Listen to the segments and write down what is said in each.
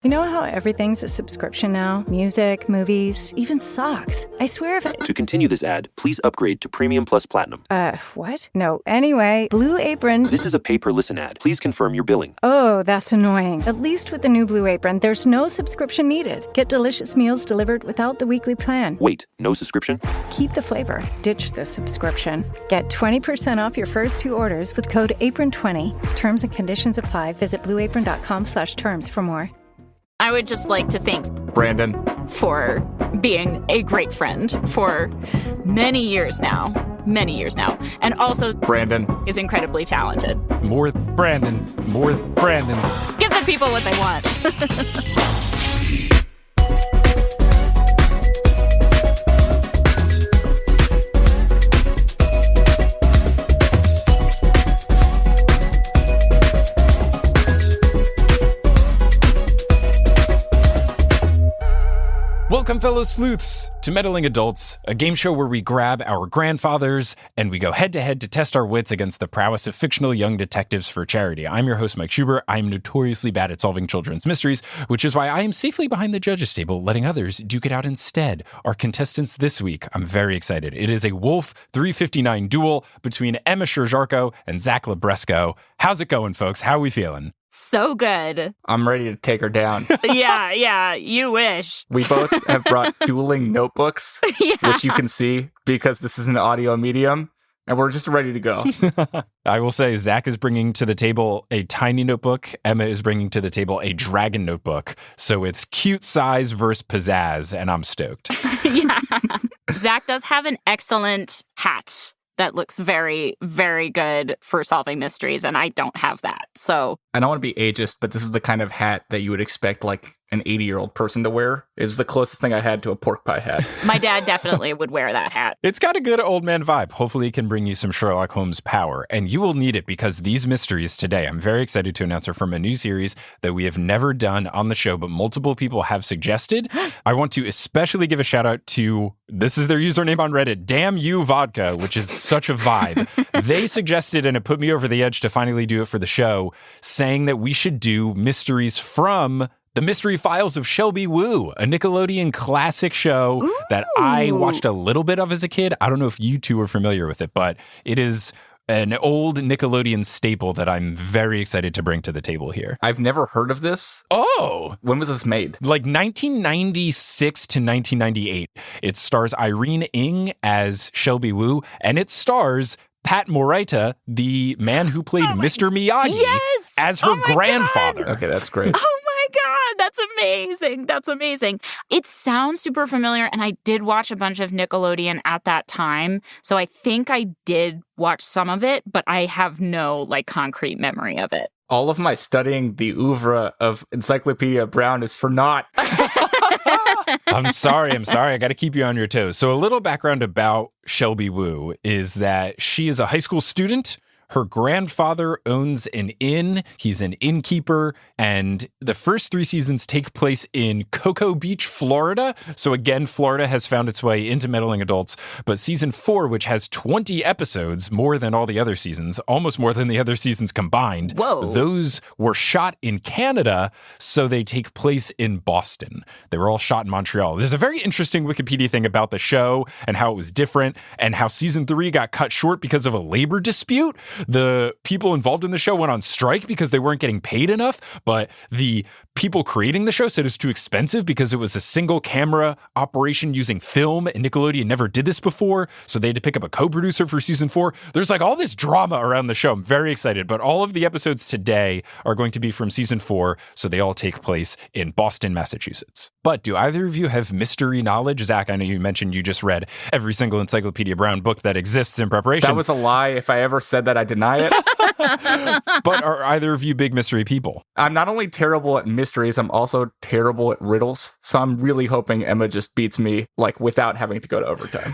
You know how everything's a subscription now? Music, movies, even socks. I swear if it... To continue this ad, please upgrade to Premium Plus Platinum. What? No, anyway, Blue Apron... This is a pay-per-listen ad. Please confirm your billing. Oh, that's annoying. At least with the new Blue Apron, there's no subscription needed. Get delicious meals delivered without the weekly plan. Wait, no subscription? Keep the flavor. Ditch the subscription. Get 20% off your first 2 orders with code APRON20. Terms and conditions apply. Visit blueapron.com/terms for more. I would just like to thank Brandon for being a great friend for many years now. And also Brandon is incredibly talented. More Brandon. Give the people what they want. Welcome, fellow sleuths, to Meddling Adults, a game show where we grab our grandfathers and we go head-to-head to test our wits against the prowess of fictional young detectives for charity. I'm your host, Mike Schubert. I'm notoriously bad at solving children's mysteries, which is why I am safely behind the judges' table, letting others duke it out instead. Our contestants this week, I'm very excited. It is a Wolf 359 duel between Emma Sherr-Ziarko and Zach Libresco. How's it going, folks? How are we feeling? So good. I'm ready to take her down. Yeah, you wish. We both have brought dueling notebooks, which you can see because this is an audio medium, and we're just ready to go. I will say Zach is bringing to the table a tiny notebook. Emma is bringing to the table a dragon notebook. So it's cute size versus pizzazz, and I'm stoked. Yeah. Zach does have an excellent hat that looks very, very good for solving mysteries, and I don't have that. So I don't want to be ageist, but this is the kind of hat that you would expect like an 80-year-old person to wear. It was the closest thing I had to a pork pie hat. My dad definitely would wear that hat. It's got a good old man vibe. Hopefully it can bring you some Sherlock Holmes power. And you will need it because these mysteries today, I'm very excited to announce, are from a new series that we have never done on the show, but multiple people have suggested. I want to especially give a shout out to, this is their username on Reddit, Damn You Vodka, which is such a vibe. They suggested, and it put me over the edge to finally do it for the show, saying that we should do mysteries from The Mystery Files of Shelby Woo, a Nickelodeon classic show that I watched a little bit of as a kid. I don't know if you two are familiar with it, but it is an old Nickelodeon staple that I'm very excited to bring to the table here. I've never heard of this. Oh! When was this made? Like 1996 to 1998. It stars Irene Ng as Shelby Woo, and it stars Pat Morita, the man who played Mr. Miyagi, as her grandfather. God. Okay, that's great. Oh my God, that's amazing. That's amazing. It sounds super familiar, and I did watch a bunch of Nickelodeon at that time, so I think I did watch some of it, but I have no like concrete memory of it. All of my studying the oeuvre of Encyclopedia Brown is for naught. I'm sorry. I got to keep you on your toes. So a little background about Shelby Woo is that she is a high school student. Her grandfather owns an inn. He's an innkeeper. And the first 3 seasons take place in Cocoa Beach, Florida. So again, Florida has found its way into Meddling Adults. But season 4, which has 20 episodes, more than all the other seasons, almost more than the other seasons combined. Whoa. Those were shot in Canada, so they take place in Boston. They were all shot in Montreal. There's a very interesting Wikipedia thing about the show and how it was different and how season 3 got cut short because of a labor dispute. The people involved in the show went on strike because they weren't getting paid enough, but the people creating the show said it was too expensive because it was a single camera operation using film, and Nickelodeon never did this before, so they had to pick up a co-producer for season 4. There's like all this drama around the show. I'm very excited, but all of the episodes today are going to be from season 4, so they all take place in Boston, Massachusetts. But do either of you have mystery knowledge? Zach, I know you mentioned you just read every single Encyclopedia Brown book that exists in preparation. That was a lie. If I ever said that, I deny it. But are either of you big mystery people? I'm not only terrible at mysteries, I'm also terrible at riddles. So I'm really hoping Emma just beats me, like, without having to go to overtime.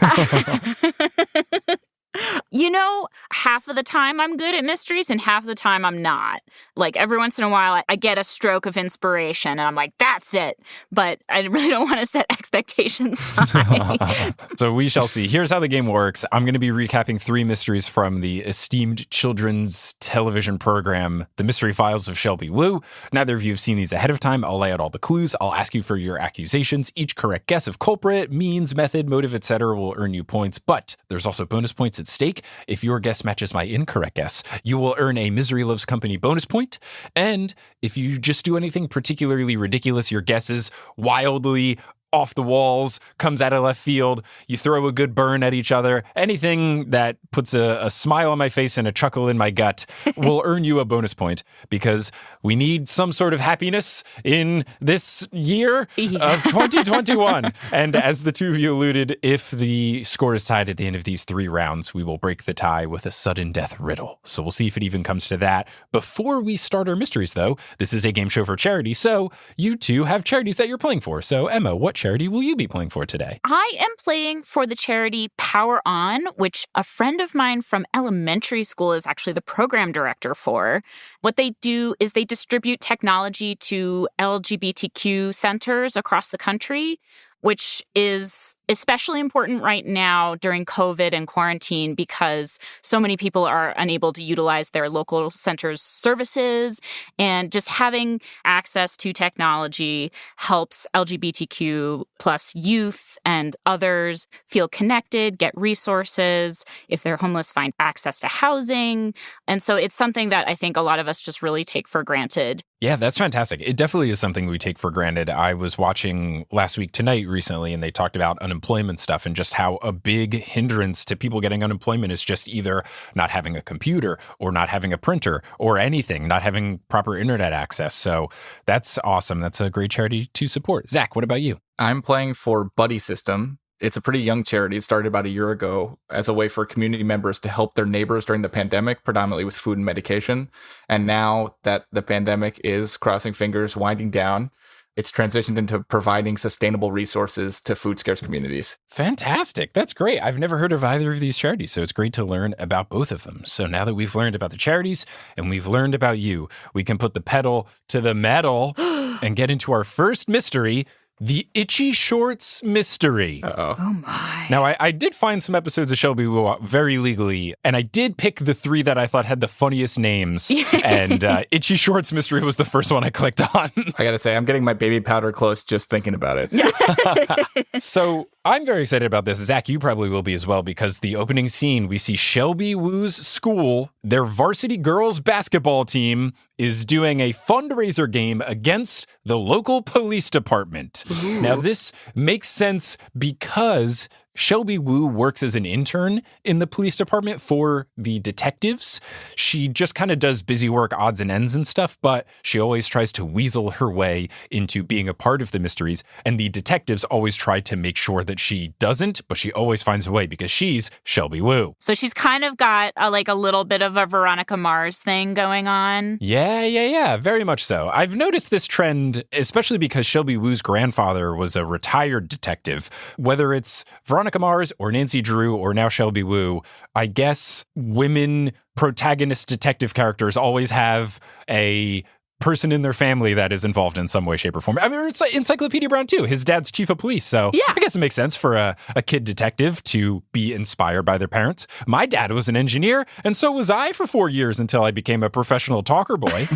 Half of the time I'm good at mysteries and half of the time I'm not. Like every once in a while I get a stroke of inspiration and I'm like, that's it. But I really don't want to set expectations high. So we shall see. Here's how the game works. I'm going to be recapping 3 mysteries from the esteemed children's television program, The Mystery Files of Shelby Woo. Neither of you have seen these ahead of time. I'll lay out all the clues. I'll ask you for your accusations. Each correct guess of culprit, means, method, motive, etc. will earn you points. But there's also bonus points at stake. If your guess matches my incorrect guess, you will earn a Misery Loves Company bonus point. And if you just do anything particularly ridiculous, your guess is wildly off the walls, comes out of left field, you throw a good burn at each other, anything that puts a smile on my face and a chuckle in my gut will earn you a bonus point, because we need some sort of happiness in this year of 2021. And as the two of you alluded, if the score is tied at the end of these 3 rounds, we will break the tie with a sudden death riddle. So we'll see if it even comes to that. Before we start our mysteries, though, this is a game show for charity, so you two have charities that you're playing for. So Emma, what charity will you be playing for today? I am playing for the charity Power On, which a friend of mine from elementary school is actually the program director for. What they do is they distribute technology to LGBTQ centers across the country, which is especially important right now during COVID and quarantine because so many people are unable to utilize their local center's services. And just having access to technology helps LGBTQ plus youth and others feel connected, get resources. If they're homeless, find access to housing. And so it's something that I think a lot of us just really take for granted. Yeah, that's fantastic. It definitely is something we take for granted. I was watching Last Week Tonight recently, and they talked about unemployment stuff and just how a big hindrance to people getting unemployment is just either not having a computer or not having a printer or anything, not having proper internet access. So that's awesome. That's a great charity to support. Zach, what about you? I'm playing for Buddy System. It's a pretty young charity. It started about a year ago as a way for community members to help their neighbors during the pandemic, predominantly with food and medication. And now that the pandemic is, crossing fingers, winding down, it's transitioned into providing sustainable resources to food-scarce communities. Fantastic. That's great. I've never heard of either of these charities, so it's great to learn about both of them. So now that we've learned about the charities and we've learned about you, we can put the pedal to the metal and get into our first mystery, the Itchy Shorts Mystery. Uh-oh. Oh my. Now, I did find some episodes of Shelby Woo very legally, and I did pick the 3 that I thought had the funniest names, and Itchy Shorts Mystery was the first one I clicked on. I gotta say, I'm getting my baby powder close just thinking about it. So I'm very excited about this. Zach, you probably will be as well, because the opening scene, we see Shelby Woo's school, their varsity girls basketball team is doing a fundraiser game against the local police department. Ooh. Now, this makes sense because Shelby Woo works as an intern in the police department for the detectives. She just kind of does busy work, odds and ends and stuff, but she always tries to weasel her way into being a part of the mysteries. And the detectives always try to make sure that she doesn't, but she always finds a way because she's Shelby Woo. So she's kind of got a little bit of a Veronica Mars thing going on. Yeah, very much so. I've noticed this trend, especially because Shelby Woo's grandfather was a retired detective. Whether it's Veronica Mars or Nancy Drew or now Shelby Woo, I guess women protagonist detective characters always have a person in their family that is involved in some way, shape, or form. I mean, it's like Encyclopedia Brown too. His dad's chief of police. So yeah. I guess it makes sense for a kid detective to be inspired by their parents. My dad was an engineer, and so was I for 4 years until I became a professional talker boy.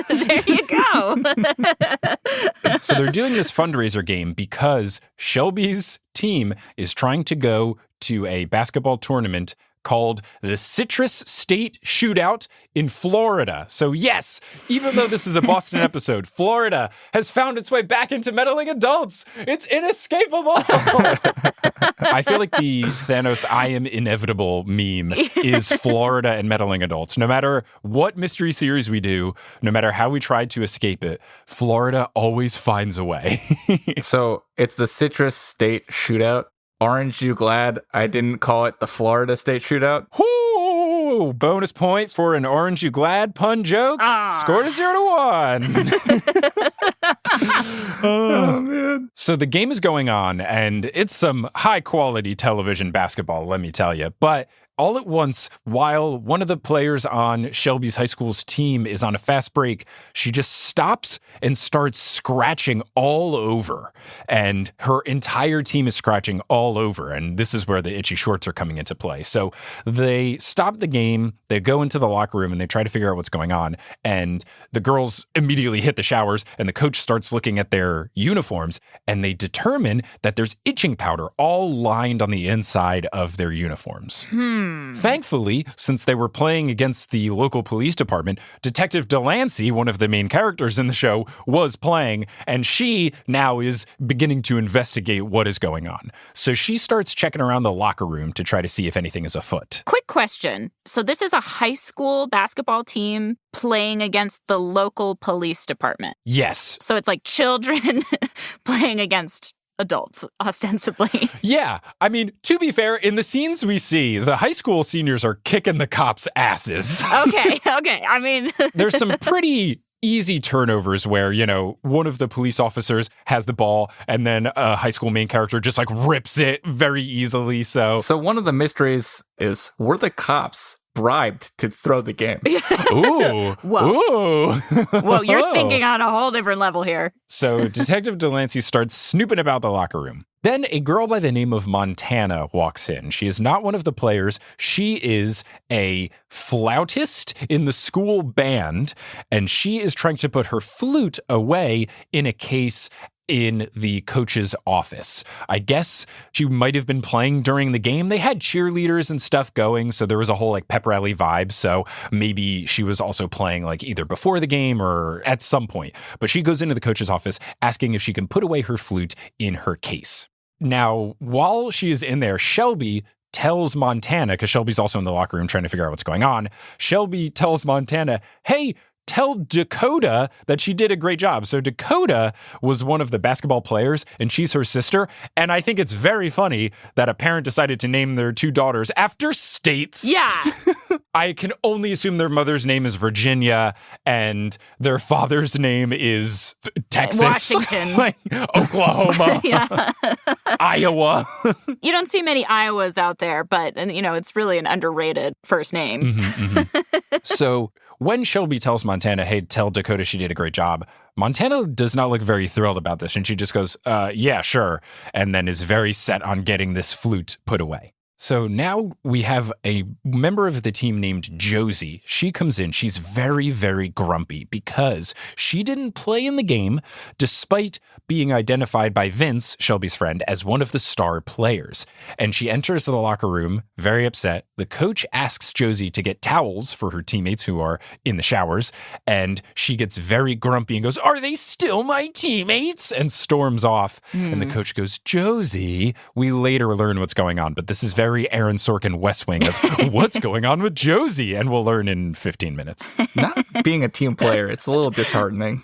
There you go. So they're doing this fundraiser game because Shelby's team is trying to go to a basketball tournament called the Citrus State Shootout in Florida. So yes, even though this is a Boston episode, Florida has found its way back into meddling adults. It's inescapable. I feel like the Thanos I am inevitable meme is Florida and meddling adults. No matter what mystery series we do, no matter how we try to escape it, Florida always finds a way. So it's the Citrus State Shootout. Aren't you glad I didn't call it the Florida State Shootout? Whoo! Bonus point for an Orange You Glad pun joke. Score to 0-1. Oh, man. So the game is going on, and it's some high-quality television basketball, let me tell you. But all at once, while one of the players on Shelby's high school's team is on a fast break, she just stops and starts scratching all over. And her entire team is scratching all over. And this is where the itchy shorts are coming into play. So they stop the game, they go into the locker room, and they try to figure out what's going on. And the girls immediately hit the showers, and the coach starts looking at their uniforms, and they determine that there's itching powder all lined on the inside of their uniforms. Thankfully, since they were playing against the local police department, Detective Delancey, one of the main characters in the show, was playing, and she now is beginning to investigate what is going on. So she starts checking around the locker room to try to see if anything is afoot. Quick question. So this is a high school basketball team playing against the local police department. Yes. So it's like children playing against adults, ostensibly. Yeah. I mean, to be fair, in the scenes we see, the high school seniors are kicking the cops' asses. Okay. I mean, there's some pretty easy turnovers where, one of the police officers has the ball and then a high school main character just like rips it very easily. So one of the mysteries is, were the cops bribed to throw the game? Ooh. Whoa. Ooh. Whoa, you're thinking on a whole different level here. So Detective Delancey starts snooping about the locker room. Then a girl by the name of Montana walks in. She is not one of the players. She is a flautist in the school band, and she is trying to put her flute away in a case in the coach's office. I guess she might have been playing during the game. They had cheerleaders and stuff going, so there was a whole pep rally vibe. So maybe she was also playing either before the game or at some point. But she goes into the coach's office asking if she can put away her flute in her case. Now, while she is in there, Shelby tells Montana, because Shelby's also in the locker room trying to figure out what's going on. Shelby tells Montana, hey, tell Dakota that she did a great job. So Dakota was one of the basketball players, and she's her sister. And I think it's very funny that a parent decided to name their two daughters after states. Yeah. I can only assume their mother's name is Virginia and their father's name is Texas. Washington. Oklahoma. Iowa. You don't see many Iowas out there, but, it's really an underrated first name. So when Shelby tells Montana, hey, tell Dakota she did a great job, Montana does not look very thrilled about this. And she just goes, yeah, sure. And then is very set on getting this flute put away. So now we have a member of the team named Josie. She comes in. She's very, very grumpy because she didn't play in the game despite being identified by Vince, Shelby's friend, as one of the star players. And she enters the locker room very upset. The coach asks Josie to get towels for her teammates who are in the showers. And she gets very grumpy and goes, are they still my teammates? And storms off. And the coach goes, Josie, we later learn what's going on, but this is very Aaron Sorkin West Wing of what's going on with Josie, and we'll learn in 15 minutes. Not being a team player, it's a little disheartening,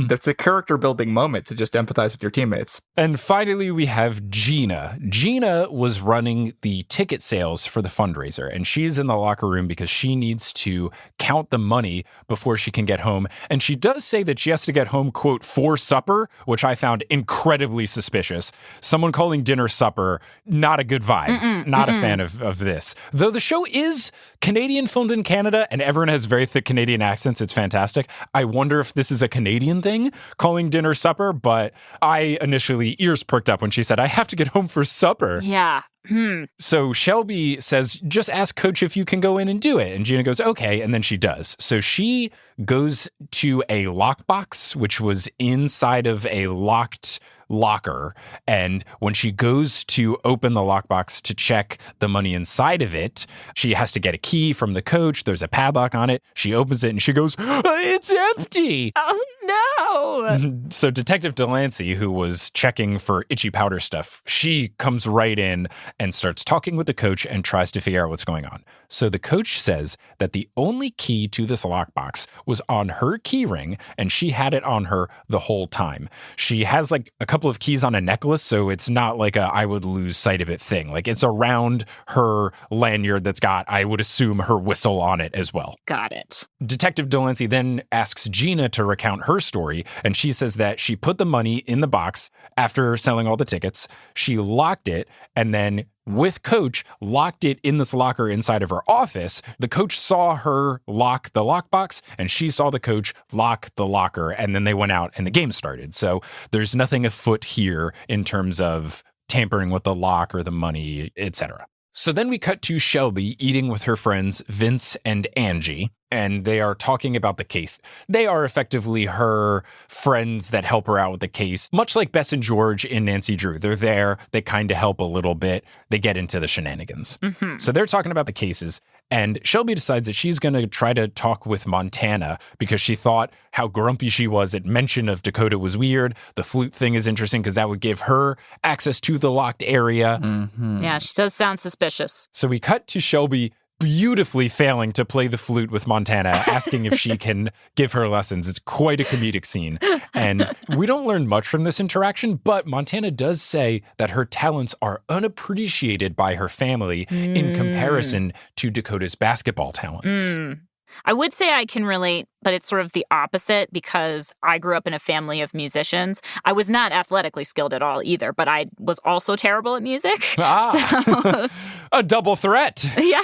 That's a character building moment to just empathize with your teammates. And finally, we have Gina. Gina was running the ticket sales for the fundraiser, and she's in the locker room because she needs to count the money before she can get home. And she does say that she has to get home, quote, for supper, which I found incredibly suspicious. Someone calling dinner supper, not a good vibe. Not a fan of this. Though the show is Canadian, filmed in Canada, and everyone has very thick Canadian accents. It's fantastic. I wonder if this is a Canadian thing, calling dinner supper, but I initially ears perked up when she said, I have to get home for supper. Yeah. So Shelby says, just ask Coach if you can go in and do it. And Gina goes, okay. And then she does. So she goes to a lockbox, which was inside of a locked locker. And when she goes to open the lockbox to check the money inside of it, she has to get a key from the coach. There's a padlock on it. She opens it and she goes, it's empty. Oh, no. So Detective Delancey, who was checking for itchy powder stuff, she comes right in and starts talking with the coach and tries to figure out what's going on. So the coach says that the only key to this lockbox was on her key ring, and she had it on her the whole time. She has a couple of keys on a necklace, so it's not like a I would lose sight of it thing. It's around her lanyard that's got, I would assume, her whistle on it as well. Got it. Detective Delancey then asks Gina to recount her story, and she says that she put the money in the box after selling all the tickets. She locked it, and then with Coach, locked it in this locker inside of her office. The coach saw her lock the lockbox, and she saw the coach lock the locker, and then they went out and the game started. So there's nothing afoot here in terms of tampering with the lock or the money, etc. So then we cut to Shelby eating with her friends Vince and Angie, and they are talking about the case. They are effectively her friends that help her out with the case, much like Bess and George in Nancy Drew. They're there, they kind of help a little bit, they get into the shenanigans. So they're talking about the cases, and Shelby decides that she's going to try to talk with Montana because she thought how grumpy she was at mention of Dakota was weird. The flute thing is interesting because that would give her access to the locked area. Yeah, she does sound suspicious. So we cut to Shelby beautifully failing to play the flute with Montana, asking if she can give her lessons. It's quite a comedic scene. And we don't learn much from this interaction, but Montana does say that her talents are unappreciated by her family in comparison to Dakota's basketball talents. I would say I can relate, but it's sort of the opposite because I grew up in a family of musicians. I was not athletically skilled at all either, but I was also terrible at music. So. A double threat. Yeah.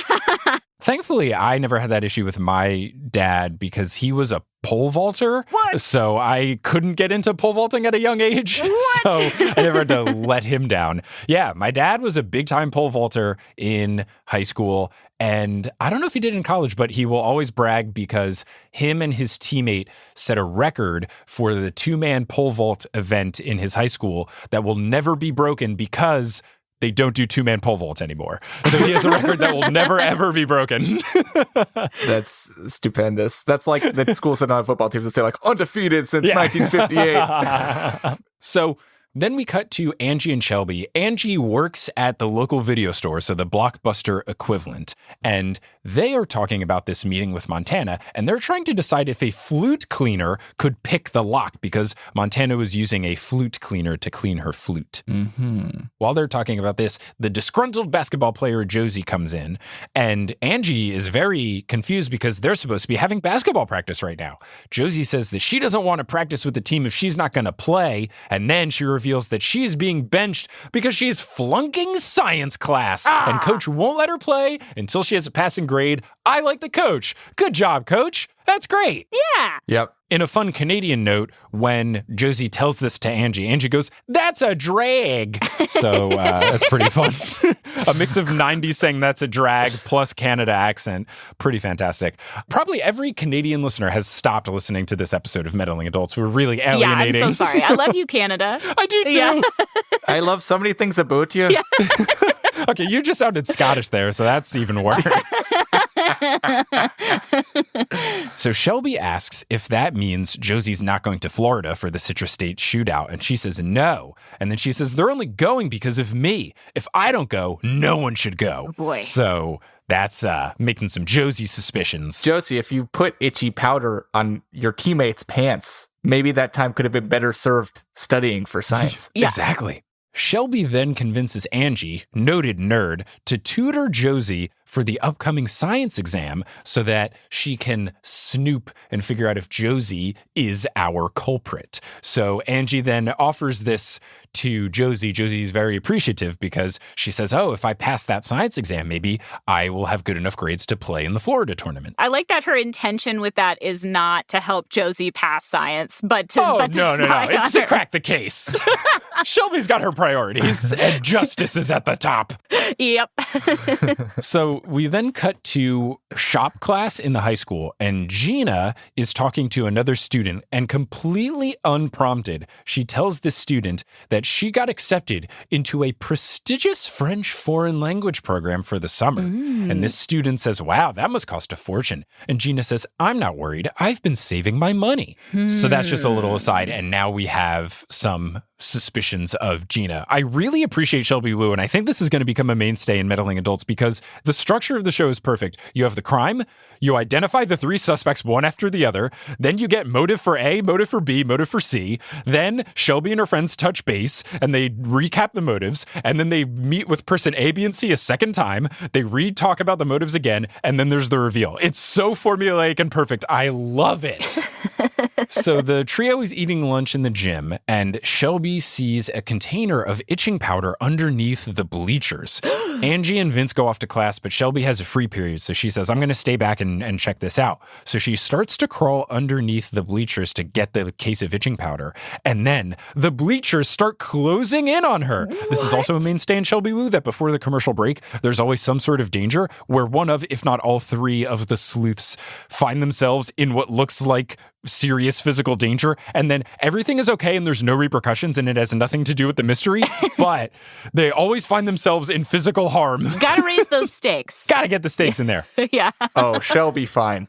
Thankfully, I never had that issue with my dad because he was a pole vaulter. What? So I couldn't get into pole vaulting at a young age. What? So I never had to let him down. Yeah, my dad was a big time pole vaulter in high school. And I don't know if he did in college, but he will always brag because him and his teammate set a record for the 2-man pole vault event in his high school that will never be broken because they don't do 2-man pole vaults anymore. So he has a record that will never, ever be broken. That's stupendous. That's like the schools that don't have football teams that say like undefeated since 1958. So then we cut to Angie and Shelby. Angie works at the local video store, so the Blockbuster equivalent. And they are talking about this meeting with Montana, and they're trying to decide if a flute cleaner could pick the lock because Montana was using a flute cleaner to clean her flute. While they're talking about this, the disgruntled basketball player Josie comes in, and Angie is very confused because they're supposed to be having basketball practice right now. Josie says that she doesn't want to practice with the team if she's not going to play, and then she reveals that she's being benched because she's flunking science class, and coach won't let her play until she has a passing grade. I like the coach. Good job, coach. That's great. Yeah. Yep. In a fun Canadian note, when Josie tells this to Angie, Angie goes, "That's a drag." So that's pretty fun. A mix of 90s saying that's a drag plus Canada accent. Pretty fantastic. Probably every Canadian listener has stopped listening to this episode of Meddling Adults. We're really alienating. Yeah, I'm so sorry. I love you, Canada. I do too. Yeah. I love so many things about you. Yeah. Okay, you just sounded Scottish there, so that's even worse. So Shelby asks if that means Josie's not going to Florida for the Citrus State shootout, and she says no. And then she says they're only going because of me. If I don't go, no one should go. Oh boy. So that's making some Josie suspicions. Josie, if you put itchy powder on your teammates' pants, maybe that time could have been better served studying for science. Yeah. Exactly. Shelby then convinces Angie, noted nerd, to tutor Josie for the upcoming science exam so that she can snoop and figure out if Josie is our culprit. So Angie then offers this to Josie. Josie's very appreciative because she says, oh, if I pass that science exam, maybe I will have good enough grades to play in the Florida tournament. I like that her intention with that is not to help Josie pass science, but to no. It's to her. crack the case. Shelby's got her priorities, and justice is at the top. Yep. So we then cut to shop class in the high school, and Gina is talking to another student, and completely unprompted, she tells this student that she got accepted into a prestigious French foreign language program for the summer. And this student says, wow, that must cost a fortune. And Gina says, I'm not worried. I've been saving my money. So that's just a little aside. And now we have some suspicions of Gina. I really appreciate Shelby Woo, and I think this is going to become a mainstay in Meddling Adults because the structure of the show is perfect. You have the crime, you identify the 3 suspects one after the other, then you get motive for A, motive for B, motive for C, then Shelby and her friends touch base, and they recap the motives, and then they meet with person A, B, and C a second time, they re-talk about the motives again, and then there's the reveal. It's so formulaic and perfect. I love it. So the trio is eating lunch in the gym, and Shelby sees a container of itching powder underneath the bleachers. Angie and Vince go off to class, but Shelby has a free period, so she says, I'm going to stay back and check this out. So she starts to crawl underneath the bleachers to get the case of itching powder, and then the bleachers start closing in on her. What? This is also a mainstay in Shelby Woo, that before the commercial break, there's always some sort of danger where one of, if not all three of the sleuths find themselves in what looks like serious physical danger, and then everything is okay and there's no repercussions and it has nothing to do with the mystery, but they always find themselves in physical harm. Gotta raise those stakes. Gotta get the stakes in there. Yeah. Oh, Shelby fine.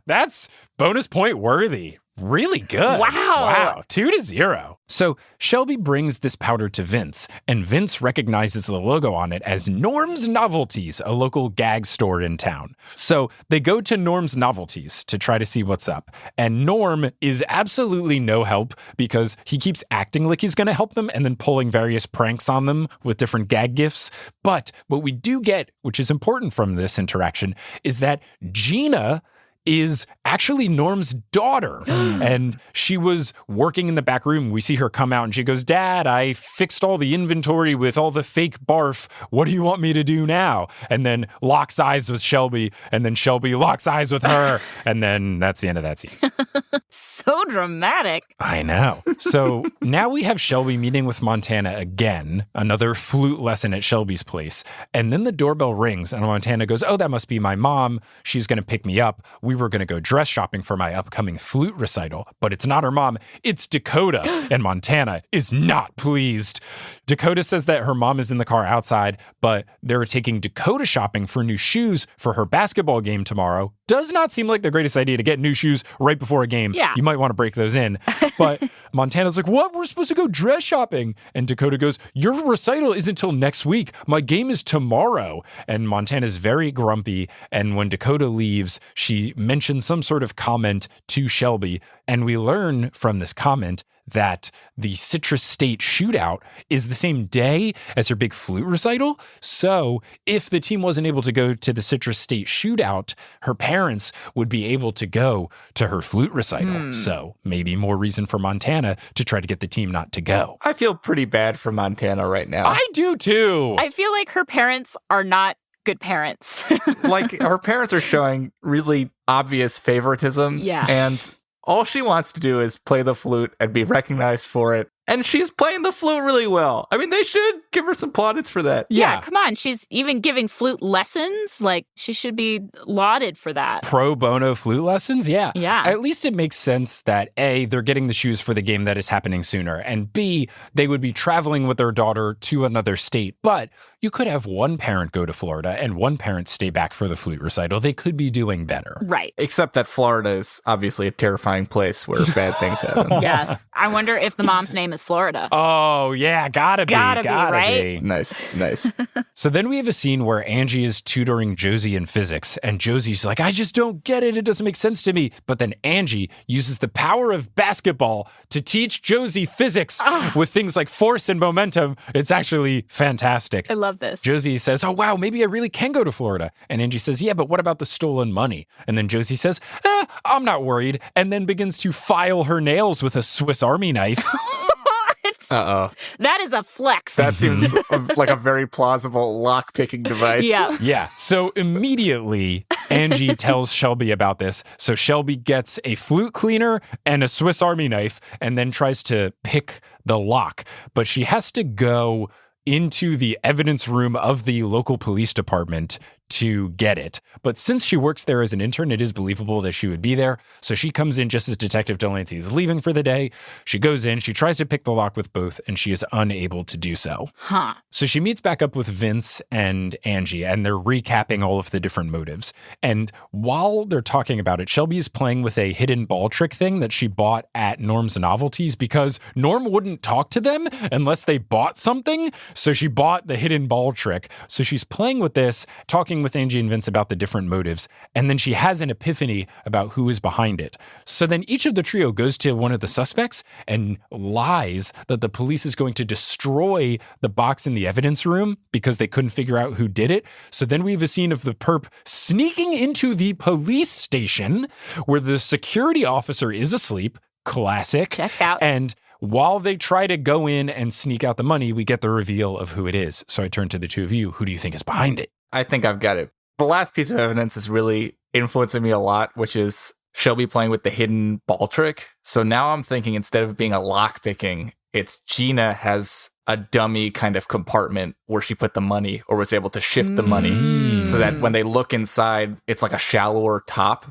That's bonus point worthy. Really good. Wow. 2-0. So Shelby brings this powder to Vince, and Vince recognizes the logo on it as Norm's Novelties, a local gag store in town. So they go to Norm's Novelties to try to see what's up. And Norm is absolutely no help because he keeps acting like he's going to help them and then pulling various pranks on them with different gag gifts. But what we do get, which is important from this interaction, is that Gina is actually Norm's daughter. And she was working in the back room. We see her come out and she goes, Dad, I fixed all the inventory with all the fake barf. What do you want me to do now? And then locks eyes with Shelby, and then Shelby locks eyes with her. And then that's the end of that scene. So dramatic. I know. So now we have Shelby meeting with Montana again, another flute lesson at Shelby's place. And then the doorbell rings and Montana goes, oh, that must be my mom. She's going to pick me up. We were going to go dress shopping for my upcoming flute recital, but it's not her mom. It's Dakota. And Montana is not pleased. Dakota says that her mom is in the car outside, but they're taking Dakota shopping for new shoes for her basketball game tomorrow. Does not seem like the greatest idea to get new shoes right before a game. Yeah. You might want to break those in. But Montana's like, what? We're supposed to go dress shopping. And Dakota goes, your recital isn't until next week. My game is tomorrow. And Montana's very grumpy. And when Dakota leaves, she mentions some sort of comment to Shelby. And we learn from this comment that the Citrus State shootout is the same day as her big flute recital. So if the team wasn't able to go to the Citrus State shootout, her parents would be able to go to her flute recital. So maybe more reason for Montana to try to get the team not to go. I feel pretty bad for Montana right now. I do too. I feel like her parents are not good parents. Like, her parents are showing really obvious favoritism. Yeah. And all she wants to do is play the flute and be recognized for it. And she's playing the flute really well. I mean, they should give her some plaudits for that. Yeah, come on. She's even giving flute lessons. Like, she should be lauded for that. Pro bono flute lessons? Yeah. Yeah. At least it makes sense that A, they're getting the shoes for the game that is happening sooner, and B, they would be traveling with their daughter to another state. But you could have one parent go to Florida and one parent stay back for the flute recital. They could be doing better. Right. Except that Florida is obviously a terrifying place where bad things happen. Yeah. I wonder if the mom's name is Florida. Oh, yeah. Gotta be, right? Nice. So then we have a scene where Angie is tutoring Josie in physics, and Josie's like, I just don't get it. It doesn't make sense to me. But then Angie uses the power of basketball to teach Josie physics with things like force and momentum. It's actually fantastic. I love this. Josie says, oh, wow, maybe I really can go to Florida. And Angie says, yeah, but what about the stolen money? And then Josie says, I'm not worried. And then begins to file her nails with a Swiss Army knife. Uh-oh. That is a flex. That seems like a very plausible lock-picking device. Yeah. Yeah. So immediately, Angie tells Shelby about this. So Shelby gets a flute cleaner and a Swiss Army knife and then tries to pick the lock. But she has to go into the evidence room of the local police department to get it. But since she works there as an intern, it is believable that she would be there. So she comes in just as Detective Delancey is leaving for the day. She goes in, she tries to pick the lock with both, and she is unable to do so. So she meets back up with Vince and Angie, and they're recapping all of the different motives. And while they're talking about it, Shelby is playing with a hidden ball trick thing that she bought at Norm's Novelties because Norm wouldn't talk to them unless they bought something. So she bought the hidden ball trick. So she's playing with this, talking talking with Angie and Vince about the different motives, and then she has an epiphany about who is behind it. So then each of the trio goes to one of the suspects and lies that the police is going to destroy the box in the evidence room because they couldn't figure out who did it. So then we have a scene of the perp sneaking into the police station where the security officer is asleep. Classic. Checks out. And while they try to go in and sneak out the money, we get the reveal of who it is. So I turn to the two of you. Who do you think is behind it? I think I've got it. The last piece of evidence is really influencing me a lot, which is Shelby playing with the hidden ball trick. So now I'm thinking instead of being a lock picking, it's Gina has a dummy kind of compartment where she put the money or was able to shift the money so that when they look inside, it's like a shallower top,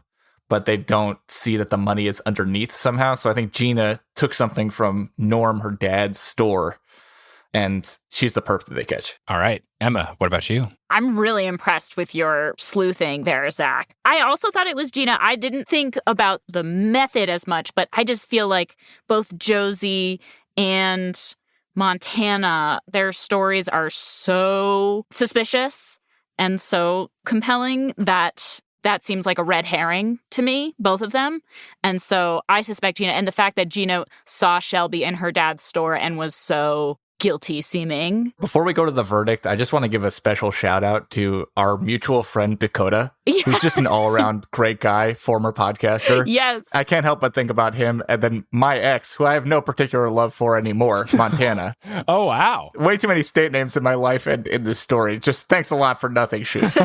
but they don't see that the money is underneath somehow. So I think Gina took something from Norm, her dad's store, and she's the perp that they catch. All right. Emma, what about you? I'm really impressed with your sleuthing there, Zach. I also thought it was Gina. I didn't think about the method as much, but I just feel like both Josie and Montana, their stories are so suspicious and so compelling that seems like a red herring to me, both of them. And so I suspect Gina, and the fact that Gina saw Shelby in her dad's store and was so guilty seeming. Before we go to the verdict, I just want to give a special shout out to our mutual friend Dakota, who's just an all-around great guy, former podcaster. Yes. I can't help but think about him. And then my ex, who I have no particular love for anymore, Montana. Oh, wow. Way too many state names in my life and in this story. Just thanks a lot for nothing, Shoes.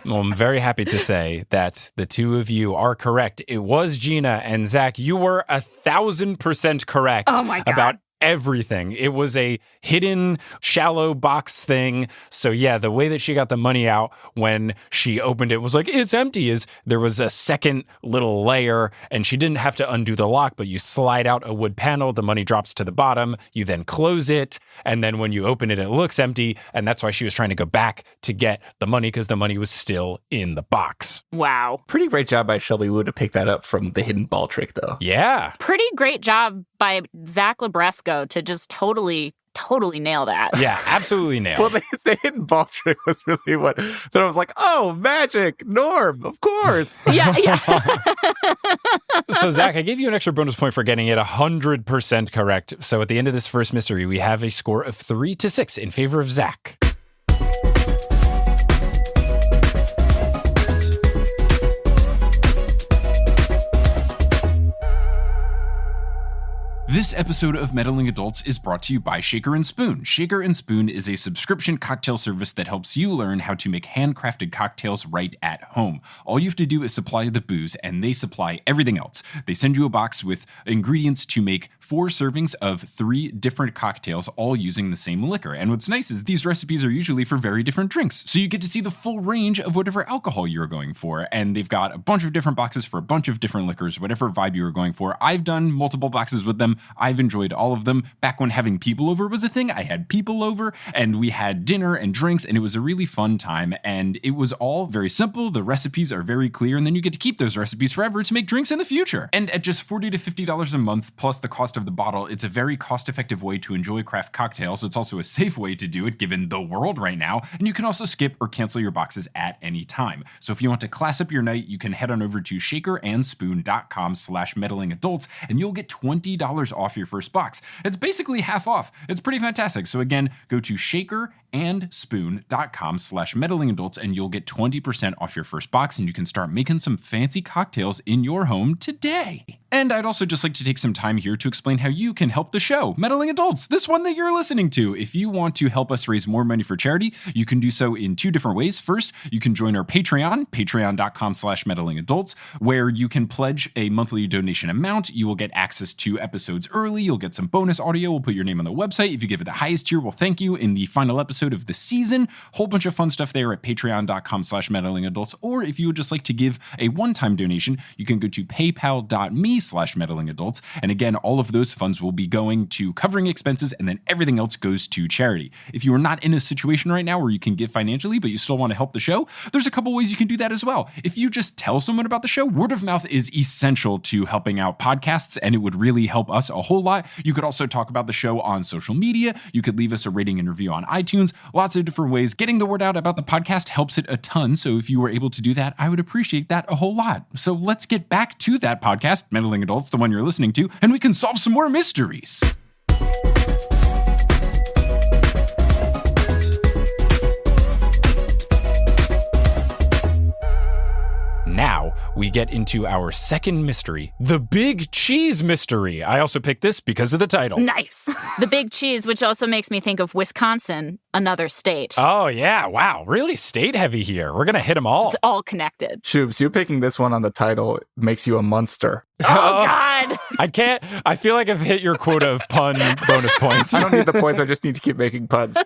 Well, I'm very happy to say that the two of you are correct. It was Gina, and Zach, you were 1,000% correct about everything. It was a hidden, shallow box thing. So yeah, the way that she got the money out when she opened it was like, it's empty, is there was a second little layer, and she didn't have to undo the lock, but you slide out a wood panel, the money drops to the bottom, you then close it, and then when you open it, it looks empty, and that's why she was trying to go back to get the money, because the money was still in the box. Wow. Pretty great job by Shelby Woo to pick that up from the hidden ball trick, though. Yeah. Pretty great job by Zach Libresco to just totally nail that. Yeah, absolutely nailed. Well, the hidden ball trick was really what, that I was like, oh, magic, Norm, of course. Yeah. So, Zach, I gave you an extra bonus point for getting it 100% correct. So at the end of this first mystery, we have a score of 3-6 in favor of Zach. This episode of Meddling Adults is brought to you by Shaker & Spoon. Shaker & Spoon is a subscription cocktail service that helps you learn how to make handcrafted cocktails right at home. All you have to do is supply the booze, and they supply everything else. They send you a box with ingredients to make 4 servings of 3 different cocktails, all using the same liquor. And what's nice is these recipes are usually for very different drinks, so you get to see the full range of whatever alcohol you're going for. And they've got a bunch of different boxes for a bunch of different liquors, whatever vibe you were going for. I've done multiple boxes with them. I've enjoyed all of them. Back when having people over was a thing, I had people over and we had dinner and drinks, and it was a really fun time. And it was all very simple. The recipes are very clear, and then you get to keep those recipes forever to make drinks in the future. And at just $40 to $50 a month, plus the cost of the bottle, it's a very cost-effective way to enjoy craft cocktails. It's also a safe way to do it given the world right now. And you can also skip or cancel your boxes at any time. So if you want to class up your night, you can head on over to shakerandspoon.com/meddlingadults, and you'll get $20 off your first box. It's basically half off. It's pretty fantastic. So again, go to shakerandspoon.com/meddlingadults, and you'll get 20% off your first box, and you can start making some fancy cocktails in your home today. And I'd also just like to take some time here to explain how you can help the show, Meddling Adults, this one that you're listening to. If you want to help us raise more money for charity, you can do so in 2 different ways. First, you can join our Patreon, patreon.com/meddlingadults, where you can pledge a monthly donation amount. You will get access to episodes early. You'll get some bonus audio. We'll put your name on the website. If you give it the highest tier, we'll thank you in the final episode of the season. Whole bunch of fun stuff there at patreon.com/meddlingadults. Or if you would just like to give a one-time donation, you can go to paypal.me/meddlingadults. And again, all of those funds will be going to covering expenses, and then everything else goes to charity. If you are not in a situation right now where you can give financially, but you still want to help the show, there's a couple ways you can do that as well. If you just tell someone about the show, word of mouth is essential to helping out podcasts, and it would really help us a whole lot. You could also talk about the show on social media. You could leave us a rating and review on iTunes. lots of different ways. Getting the word out about the podcast helps it a ton. So if you were able to do that, I would appreciate that a whole lot. So let's get back to that podcast, Meddling Adults, the one you're listening to, and we can solve some more mysteries. Now we get into our second mystery, the Big Cheese Mystery. I also picked this because of the title. Nice. The Big Cheese, which also makes me think of Wisconsin, another state. Oh, yeah. Wow. Really state heavy here. We're going to hit them all. It's all connected. Shoobs, you picking this one on the title makes you a monster. Oh, God. I feel like I've hit your quota of pun bonus points. I don't need the points. I just need to keep making puns.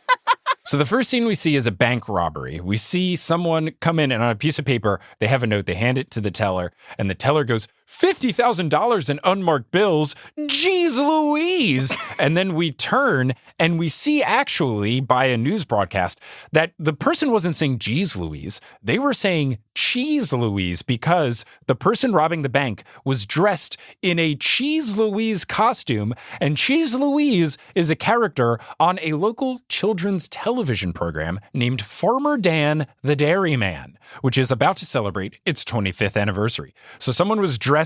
So the first scene we see is a bank robbery. We see someone come in and on a piece of paper, they have a note, they hand it to the teller, and the teller goes, $50,000 in unmarked bills. Jeez Louise. And then we turn and we see actually by a news broadcast that the person wasn't saying geez Louise. They were saying Cheese Louise because the person robbing the bank was dressed in a Cheese Louise costume. And Cheese Louise is a character on a local children's television program named Farmer Dan the Dairyman, which is about to celebrate its 25th anniversary. So someone was dressed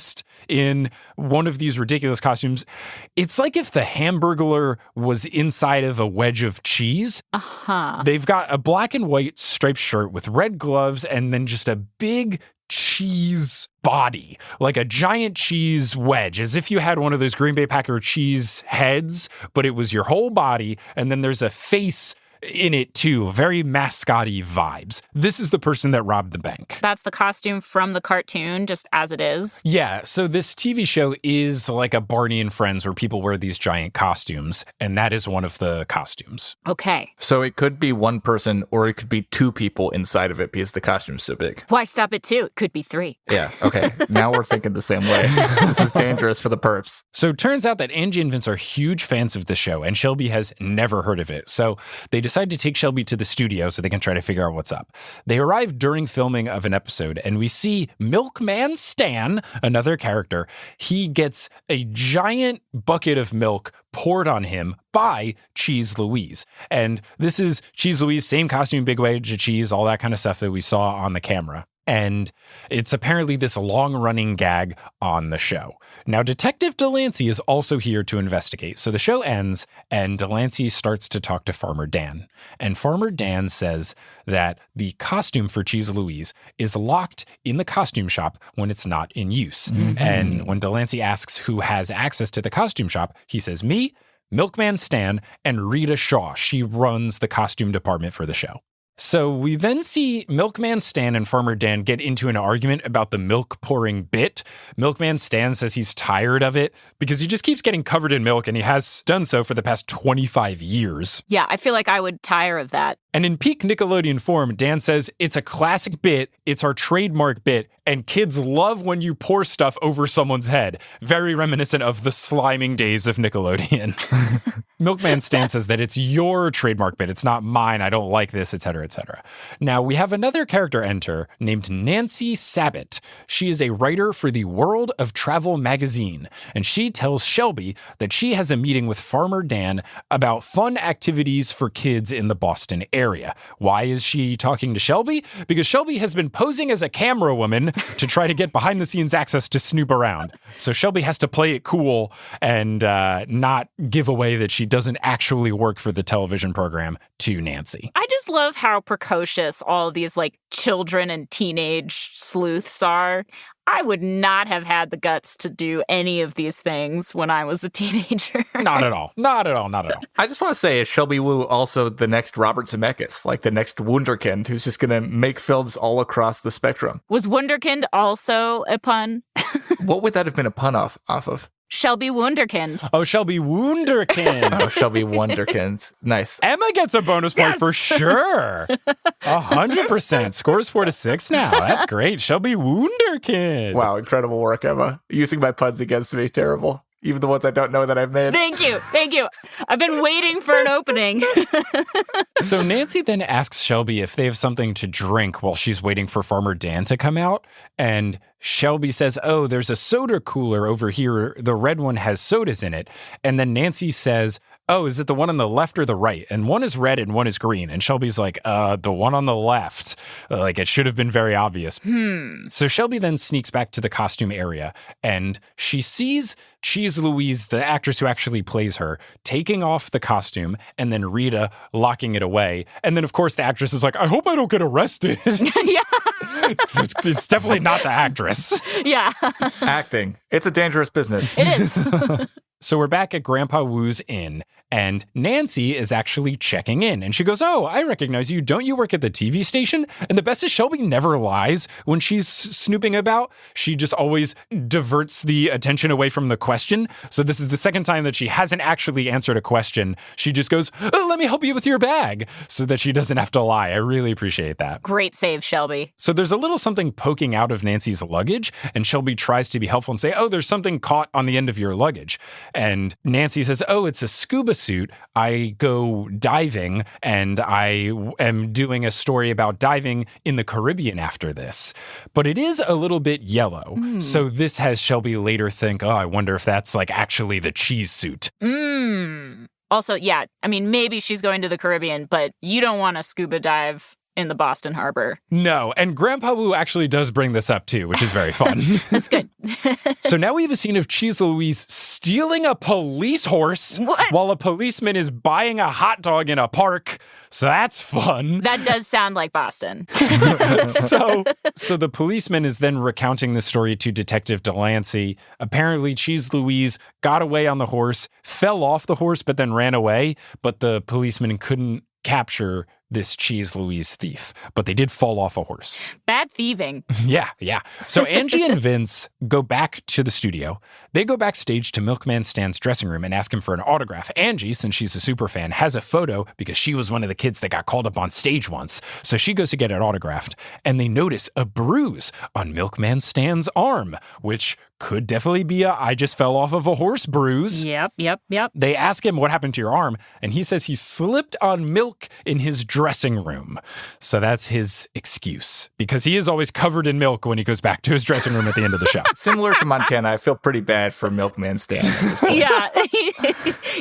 in one of these ridiculous costumes. It's like if the Hamburglar was inside of a wedge of cheese. Uh-huh. They've got a black and white striped shirt with red gloves and then just a big cheese body, like a giant cheese wedge, as if you had one of those Green Bay Packer cheese heads, but it was your whole body. And then there's a face in it too, very mascot-y vibes. This is the person that robbed the bank. That's the costume from the cartoon, just as it is. Yeah, so this TV show is like a Barney and Friends where people wear these giant costumes, and that is one of the costumes. Okay. So it could be one person or it could be two people inside of it because the costume's so big. Why stop at two? It could be three. Yeah, okay. Now we're thinking the same way. This is dangerous for the perps. So it turns out that Angie and Vince are huge fans of the show, and Shelby has never heard of it. So they decide to take Shelby to the studio so they can try to figure out what's up. They arrive during filming of an episode, and we see Milkman Stan, another character. He gets a giant bucket of milk poured on him by Cheese Louise. And this is Cheese Louise, same costume, big wedge of cheese, all that kind of stuff that we saw on the camera. And it's apparently this long-running gag on the show. Now, Detective Delancey is also here to investigate. So the show ends, and Delancey starts to talk to Farmer Dan. And Farmer Dan says that the costume for Cheese Louise is locked in the costume shop when it's not in use. Mm-hmm. And when Delancey asks who has access to the costume shop, he says, me, Milkman Stan, and Rita Shaw. She runs the costume department for the show. So we then see Milkman Stan and Farmer Dan get into an argument about the milk pouring bit. Milkman Stan says he's tired of it because he just keeps getting covered in milk, and he has done so for the past 25 years. Yeah, I feel like I would tire of that. And in peak Nickelodeon form, Dan says, it's a classic bit, it's our trademark bit, and kids love when you pour stuff over someone's head. Very reminiscent of the sliming days of Nickelodeon. Milkman Stan says that it's your trademark bit, it's not mine, I don't like this, etc., etc. Now, we have another character enter named Nancy Sabat. She is a writer for the World of Travel magazine, and she tells Shelby that she has a meeting with Farmer Dan about fun activities for kids in the Boston area. Why is she talking to Shelby? Because Shelby has been posing as a camera woman to try to get behind-the-scenes access to snoop around. So Shelby has to play it cool and not give away that she doesn't actually work for the television program to Nancy. I just love how precocious all these like children and teenage sleuths are. I would not have had the guts to do any of these things when I was a teenager. Not at all. Not at all. Not at all. I just want to say, is Shelby Woo also the next Robert Zemeckis, like the next Wunderkind, who's just going to make films all across the spectrum? Was Wunderkind also a pun? What would that have been a pun off of? Shelby Wunderkind. Oh, Shelby Wunderkind. Oh, Shelby Wunderkind. Nice. Emma gets a bonus point for sure. 100%. Scores 4-6 now. That's great. Shelby Wunderkind. Wow, incredible work, Emma. Using my puns against me, terrible. Even the ones I don't know that I've made. Thank you. Thank you. I've been waiting for an opening. So Nancy then asks Shelby if they have something to drink while she's waiting for Farmer Dan to come out. And Shelby says, oh, there's a soda cooler over here. The red one has sodas in it. And then Nancy says, oh, is it the one on the left or the right? And one is red and one is green. And Shelby's like, the one on the left. Like, it should have been very obvious. So Shelby then sneaks back to the costume area and she sees Cheese Louise, the actress who actually plays her, taking off the costume and then Rita locking it away. And then, of course, the actress is like, I hope I don't get arrested. Yeah. It's definitely not the actress. Yeah. Acting. It's a dangerous business. It is. So we're back at Grandpa Woo's inn, and Nancy is actually checking in. And she goes, oh, I recognize you. Don't you work at the TV station? And the best is Shelby never lies when she's snooping about. She just always diverts the attention away from the question. So this is the second time that she hasn't actually answered a question. She just goes, oh, let me help you with your bag, so that she doesn't have to lie. I really appreciate that. Great save, Shelby. So there's a little something poking out of Nancy's luggage, and Shelby tries to be helpful and say, oh, there's something caught on the end of your luggage. And Nancy says, oh, it's a scuba suit. I go diving, and I am doing a story about diving in the Caribbean after this. But it is a little bit yellow. So this has Shelby later think, oh, I wonder if that's like actually the cheese suit. Also, yeah, I mean, maybe she's going to the Caribbean, but you don't want to scuba dive in the Boston Harbor. No, and Grandpa Woo actually does bring this up too, which is very fun. That's good. So now we have a scene of Cheese Louise stealing a police horse while a policeman is buying a hot dog in a park. So that's fun. That does sound like Boston. So the policeman is then recounting the story to Detective Delancey. Apparently, Cheese Louise got away on the horse, fell off the horse, but then ran away. But the policeman couldn't capture this Cheese Louise thief, but they did fall off a horse. Bad thieving. Yeah. So Angie and Vince go back to the studio. They go backstage to Milkman Stan's dressing room and ask him for an autograph. Angie, since she's a super fan, has a photo because she was one of the kids that got called up on stage once. So she goes to get it autographed, and they notice a bruise on Milkman Stan's arm, which could definitely be a I just fell off of a horse bruise. Yep. They ask him what happened to your arm, and he says he slipped on milk in his dressing room. So that's his excuse, because he is always covered in milk when he goes back to his dressing room at the end of the show. Similar to Montana, I feel pretty bad for Milkman Stan at this point. Yeah.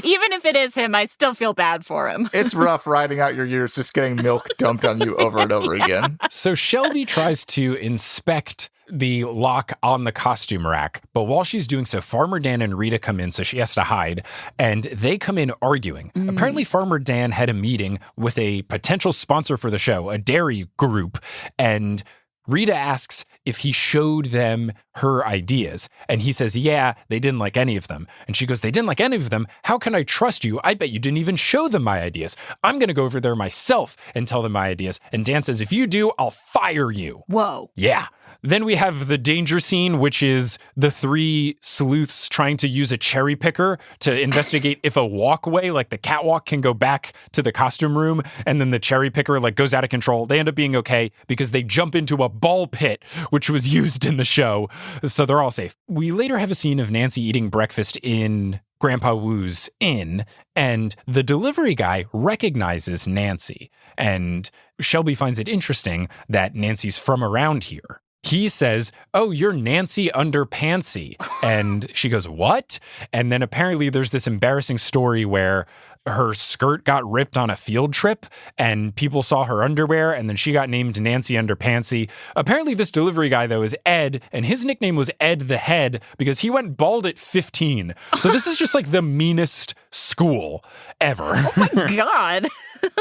Even if it is him, I still feel bad for him. It's rough riding out your years just getting milk dumped on you over and over again. So Shelby tries to inspect the lock on the costume rack, but while she's doing so, Farmer Dan and Rita come in, so she has to hide, and they come in arguing. Apparently, Farmer Dan had a meeting with a potential sponsor for the show, a dairy group, and Rita asks if he showed them her ideas. And he says, yeah, they didn't like any of them. And she goes, they didn't like any of them? How can I trust you? I bet you didn't even show them my ideas. I'm going to go over there myself and tell them my ideas. And Dan says, if you do, I'll fire you. Whoa. Yeah. Then we have the danger scene, which is the three sleuths trying to use a cherry picker to investigate if a walkway, like the catwalk, can go back to the costume room. And then the cherry picker goes out of control. They end up being okay because they jump into a ball pit, which was used in the show. So they're all safe. We later have a scene of Nancy eating breakfast in Grandpa Woo's inn, and the delivery guy recognizes Nancy. And Shelby finds it interesting that Nancy's from around here. He says, oh, you're Nancy Underpantsy. And she goes, what? And then apparently there's this embarrassing story where her skirt got ripped on a field trip and people saw her underwear, and then she got named Nancy Underpantsy. Apparently this delivery guy, though, is Ed, and his nickname was Ed the Head because he went bald at 15. So this is just the meanest school ever. Oh my God.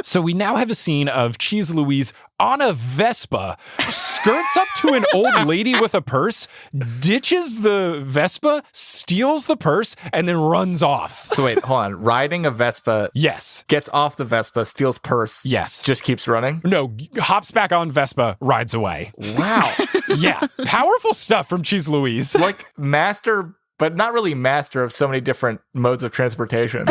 So we now have a scene of Cheese Louise on a Vespa, skirts up to an old lady with a purse, ditches the Vespa, steals the purse, and then runs off. So wait, hold on. Riding a Vespa. Yes. Gets off the Vespa, steals purse. Yes. Just keeps running? No, hops back on Vespa, rides away. Wow. Yeah. Powerful stuff from Cheese Louise. Master, but not really master of so many different modes of transportation.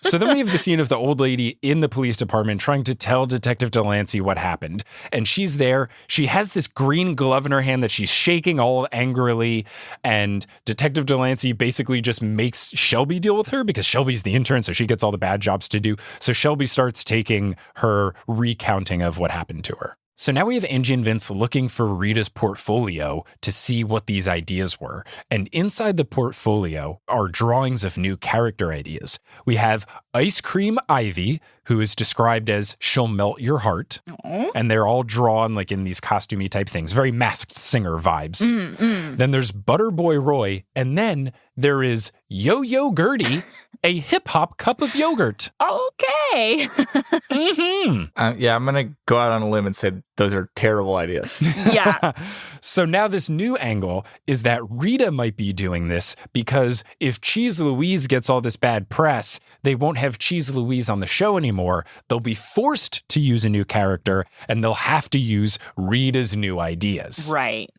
So then we have the scene of the old lady in the police department trying to tell Detective Delancey what happened. And she's there. She has this green glove in her hand that she's shaking all angrily. And Detective Delancey basically just makes Shelby deal with her because Shelby's the intern, so she gets all the bad jobs to do. So Shelby starts taking her recounting of what happened to her. So now we have Angie and Vince looking for Rita's portfolio to see what these ideas were. And inside the portfolio are drawings of new character ideas. We have Ice Cream Ivy, who is described as she'll melt your heart. Aww. And they're all drawn like in these costumey type things, very Masked Singer vibes. Then there's Butterboy Roy, and then there is Yo-Yo Gertie, a hip-hop cup of yogurt. Okay. Yeah, I'm going to go out on a limb and say those are terrible ideas. Yeah. So now this new angle is that Rita might be doing this because if Cheese Louise gets all this bad press, they won't have Cheese Louise on the show anymore. They'll be forced to use a new character and they'll have to use Rita's new ideas. Right.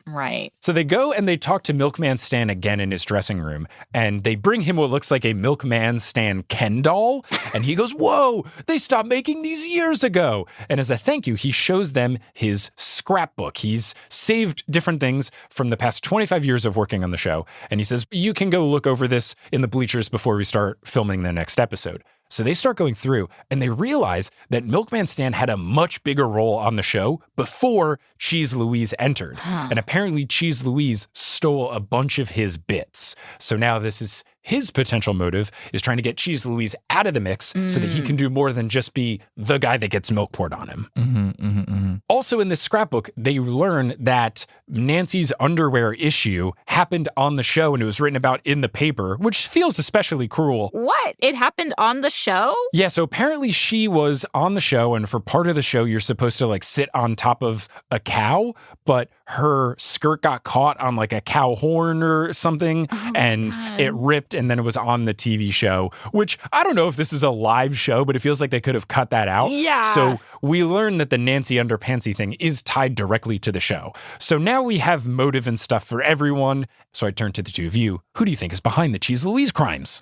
So they go and they talk to Milkman Stan again in his dressing room, and they bring him what looks like a Milkman Stan Ken doll, and he goes, whoa, they stopped making these years ago. And as a thank you, he shows them his scrapbook. He's saved different things from the past 25 years of working on the show, and he says, you can go look over this in the bleachers before we start filming the next episode. So they start going through and they realize that Milkman Stan had a much bigger role on the show before Cheese Louise entered. And apparently Cheese Louise stole a bunch of his bits. So now this is his potential motive, is trying to get Cheese Louise out of the mix so that he can do more than just be the guy that gets milk poured on him. Also in this scrapbook, they learn that Nancy's underwear issue happened on the show and it was written about in the paper, which feels especially cruel. What? It happened on the show? Yeah, so apparently she was on the show, and for part of the show, you're supposed to like sit on top of a cow, but her skirt got caught on like a cow horn or something, and it ripped, and then it was on the TV show, which I don't know if this is a live show, but it feels like they could have cut that out. Yeah. So we learned that the Nancy Underpantsy thing is tied directly to the show. So now we have motive and stuff for everyone. So I turn to the two of you. Who do you think is behind the Cheese Louise crimes?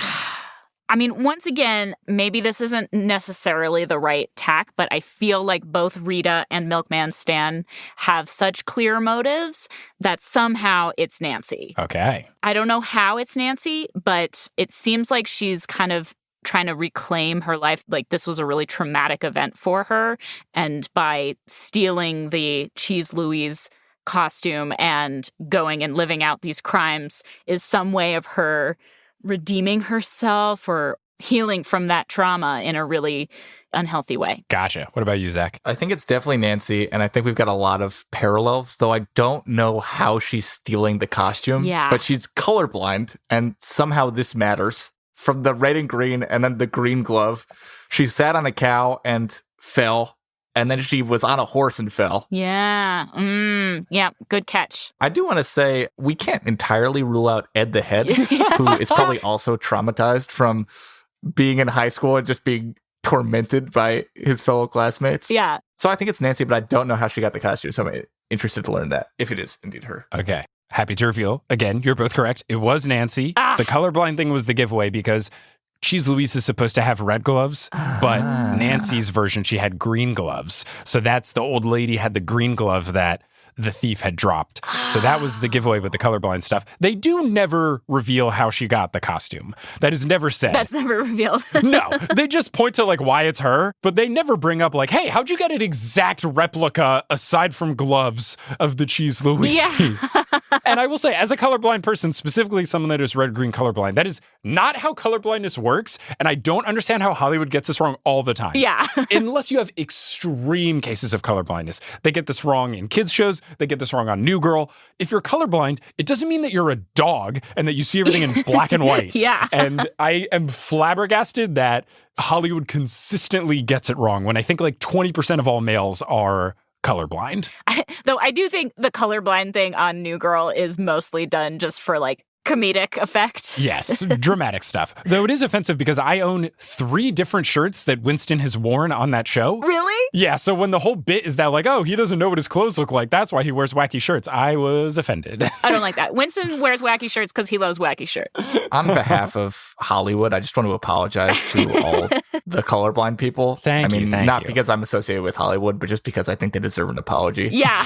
I mean, once again, maybe this isn't necessarily the right tack, but I feel like both Rita and Milkman Stan have such clear motives that somehow it's Nancy. Okay. I don't know how it's Nancy, but it seems like she's kind of trying to reclaim her life. Like this was a really traumatic event for her. And by stealing the Cheese Louise costume and going and living out these crimes is some way of her redeeming herself or healing from that trauma in a really unhealthy way. Gotcha. What about you, Zach? I think it's definitely Nancy, and I think we've got a lot of parallels, though I don't know how she's stealing the costume. Yeah. But she's colorblind, and somehow this matters. From the red and green, and then the green glove. She sat on a cow and fell, and then she was on a horse and fell. Yeah. Yeah, good catch. I do want to say, we can't entirely rule out Ed the Head, who is probably also traumatized from being in high school and just being tormented by his fellow classmates. Yeah. So I think it's Nancy, but I don't know how she got the costume, so I'm interested to learn that, if it is indeed her. Okay. Happy to reveal, again, you're both correct. It was Nancy. The colorblind thing was the giveaway because Cheese Louise is supposed to have red gloves, but Nancy's version, she had green gloves. So that's the old lady had the green glove that the thief had dropped. So that was the giveaway with the colorblind stuff. They do never reveal how she got the costume. That is never said. That's never revealed. No, they just point to like why it's her, but they never bring up like, hey, how'd you get an exact replica aside from gloves of the Cheese Louise? Yeah. And I will say, as a colorblind person, specifically someone that is red-green colorblind, that is not how colorblindness works, and I don't understand how Hollywood gets this wrong all the time. Yeah. Unless you have extreme cases of colorblindness. They get this wrong in kids' shows, they get this wrong on New Girl. If you're colorblind, it doesn't mean that you're a dog and that you see everything in black and white. Yeah. And I am flabbergasted that Hollywood consistently gets it wrong when I think like 20% of all males are colorblind. Though I do think the colorblind thing on New Girl is mostly done just for like comedic effect. Yes, dramatic stuff. Though it is offensive because I own 3 different shirts that Winston has worn on that show. Really? Yeah, so when the whole bit is that like, oh, he doesn't know what his clothes look like, that's why he wears wacky shirts, I was offended. I don't like that. Winston wears wacky shirts because he loves wacky shirts. On behalf of Hollywood, I just want to apologize to all the colorblind people. Thank you. Not because I'm associated with Hollywood, but just because I think they deserve an apology. Yeah.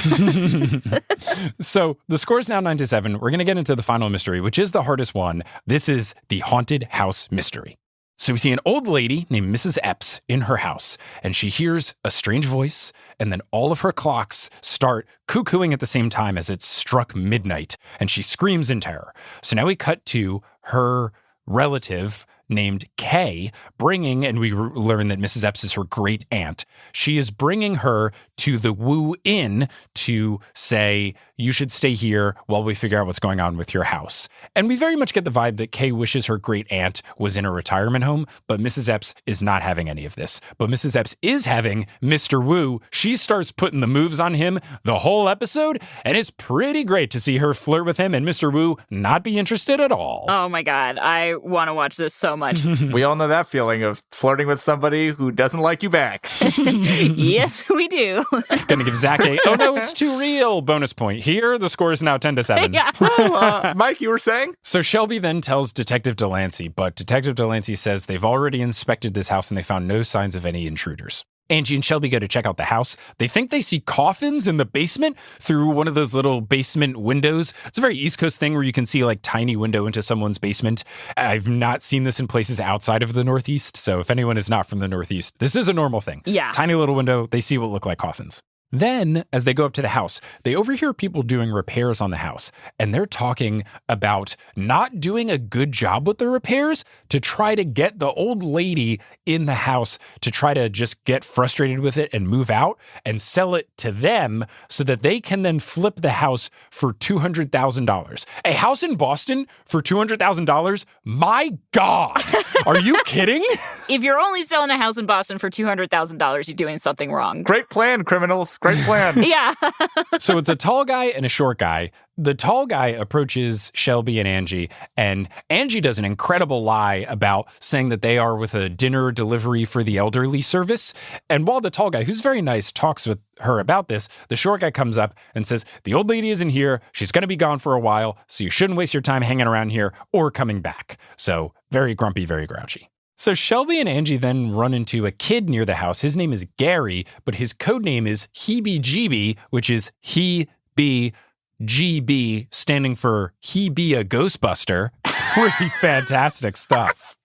So the score is now 9-7. We're going to get into the final mystery, which is the hardest one. This is the haunted house mystery. So we see an old lady named Mrs. Epps in her house, and she hears a strange voice, and then all of her clocks start cuckooing at the same time as it's struck midnight, and she screams in terror. So now we cut to her relative named Kay bringing, and we learn that Mrs. Epps is her great aunt. She is bringing her to the Woo Inn to say, you should stay here while we figure out what's going on with your house. And we very much get the vibe that Kay wishes her great aunt was in a retirement home, but Mrs. Epps is not having any of this. But Mrs. Epps is having Mr. Woo. She starts putting the moves on him the whole episode, and it's pretty great to see her flirt with him and Mr. Woo not be interested at all. Oh my God, I want to watch this so much. We all know that feeling of flirting with somebody who doesn't like you back. Yes, we do. Gonna give Zach a, oh no, it's too real bonus point. Here, the score is now 10-7. Yeah. Well, Mike, you were saying? So Shelby then tells Detective Delancey, but Detective Delancey says they've already inspected this house and they found no signs of any intruders. Angie and Shelby go to check out the house. They think they see coffins in the basement through one of those little basement windows. It's a very East Coast thing where you can see like tiny window into someone's basement. I've not seen this in places outside of the Northeast. So if anyone is not from the Northeast, this is a normal thing. Yeah. Tiny little window. They see what look like coffins. Then, as they go up to the house, they overhear people doing repairs on the house, and they're talking about not doing a good job with the repairs to try to get the old lady in the house to try to just get frustrated with it and move out and sell it to them so that they can then flip the house for $200,000. A house in Boston for $200,000? My God! Are you kidding? If you're only selling a house in Boston for $200,000, you're doing something wrong. Great plan, criminals. Great plan. Yeah. So it's a tall guy and a short guy. The tall guy approaches Shelby and Angie does an incredible lie about saying that they are with a dinner delivery for the elderly service. And while the tall guy, who's very nice, talks with her about this, the short guy comes up and says, the old lady isn't here. She's going to be gone for a while, so you shouldn't waste your time hanging around here or coming back. So very grumpy, very grouchy. So Shelby and Angie then run into a kid near the house. His name is Gary, but his code name is Heebie-Jeebie, which is He-Be-GB, standing for He Be a Ghostbuster. Pretty fantastic stuff.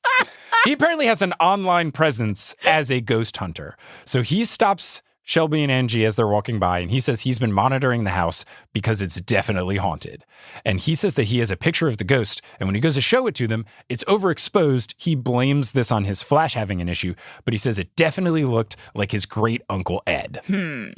He apparently has an online presence as a ghost hunter. So he stops Shelby and Angie as they're walking by, and he says he's been monitoring the house because it's definitely haunted. And he says that he has a picture of the ghost, and when he goes to show it to them, it's overexposed. He blames this on his flash having an issue, but he says it definitely looked like his great uncle Ed.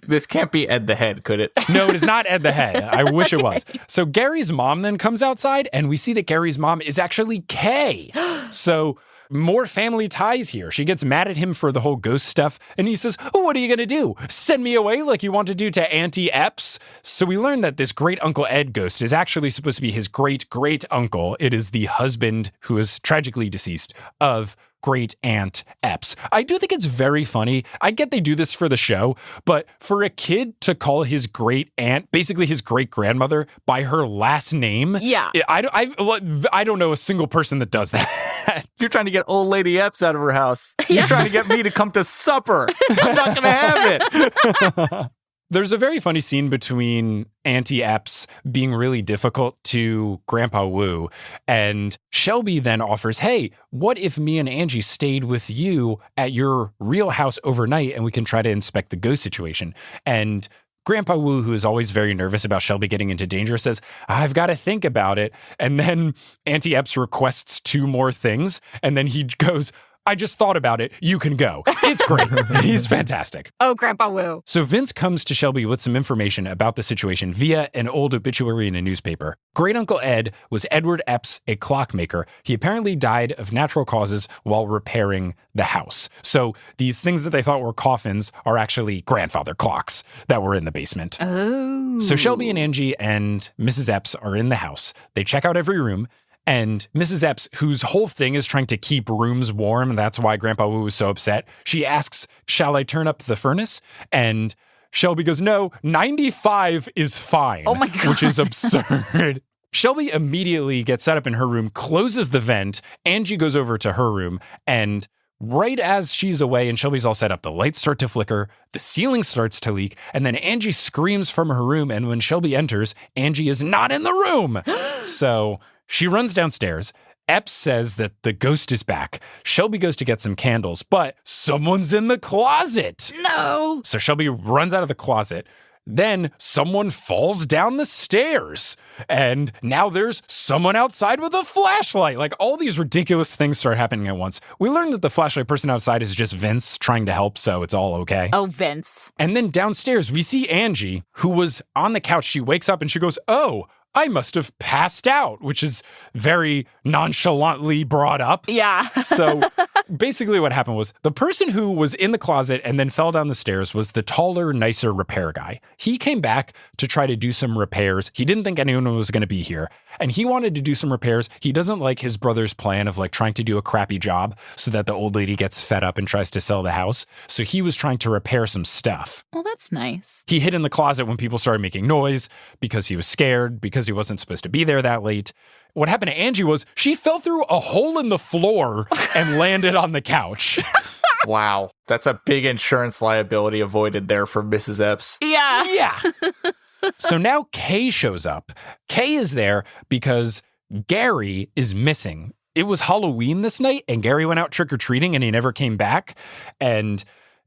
This can't be Ed the Head, could it? No, it is not Ed the Head. I wish it was. So Gary's mom then comes outside, and we see that Gary's mom is actually Kay. So more family ties here. She gets mad at him for the whole ghost stuff, and he says, oh, what are you going to do? Send me away like you want to do to Auntie Epps? So we learn that this great Uncle Ed ghost is actually supposed to be his great uncle. It is the husband who is tragically deceased of great aunt Epps. I do think it's very funny. I get they do this for the show, but for a kid to call his great aunt, basically his great grandmother, by her last name, Yeah. I don't know a single person that does that. You're trying to get old lady Epps out of her house. You're trying to get me to come to supper. I'm not going to have it. There's a very funny scene between Auntie Epps being really difficult to Grandpa Woo, and Shelby then offers, hey, what if me and Angie stayed with you at your real house overnight and we can try to inspect the ghost situation? And Grandpa Woo, who is always very nervous about Shelby getting into danger, says, I've got to think about it. And then Auntie Epps requests 2 more things, and then he goes, I just thought about it. You can go. It's great. He's fantastic. Oh, Grandpa Woo. So Vince comes to Shelby with some information about the situation via an old obituary in a newspaper. Great Uncle Ed was Edward Epps, a clockmaker. He apparently died of natural causes while repairing the house. So these things that they thought were coffins are actually grandfather clocks that were in the basement. Oh. So Shelby and Angie and Mrs. Epps are in the house. They check out every room. And Mrs. Epps, whose whole thing is trying to keep rooms warm, and that's why Grandpa Woo was so upset, she asks, shall I turn up the furnace? And Shelby goes, no, 95 is fine. Oh my God. Which is absurd. Shelby immediately gets set up in her room, closes the vent. Angie goes over to her room, and right as she's away and Shelby's all set up, the lights start to flicker, the ceiling starts to leak, and then Angie screams from her room, and when Shelby enters, Angie is not in the room. So she runs downstairs, Epps says that the ghost is back. Shelby goes to get some candles, but someone's in the closet. No. So Shelby runs out of the closet. Then someone falls down the stairs. And now there's someone outside with a flashlight. Like, all these ridiculous things start happening at once. We learned that the flashlight person outside is just Vince trying to help, so it's all okay. Oh, Vince. And then downstairs, we see Angie, who was on the couch. She wakes up and she goes, "Oh, I must have passed out," which is very nonchalantly brought up. Yeah. So basically what happened was the person who was in the closet and then fell down the stairs was the taller, nicer repair guy. He came back to try to do some repairs. He didn't think anyone was going to be here, and he wanted to do some repairs. He doesn't like his brother's plan of like trying to do a crappy job so that the old lady gets fed up and tries to sell the house. So he was trying to repair some stuff. Well, that's nice. He hid in the closet when people started making noise because he was scared, because he wasn't supposed to be there that late. What happened to Angie was she fell through a hole in the floor and landed on the couch. Wow. That's a big insurance liability avoided there for Mrs. Epps. Yeah. Yeah. So now Kay shows up. Kay is there because Gary is missing. It was Halloween this night, and Gary went out trick-or-treating, and he never came back. And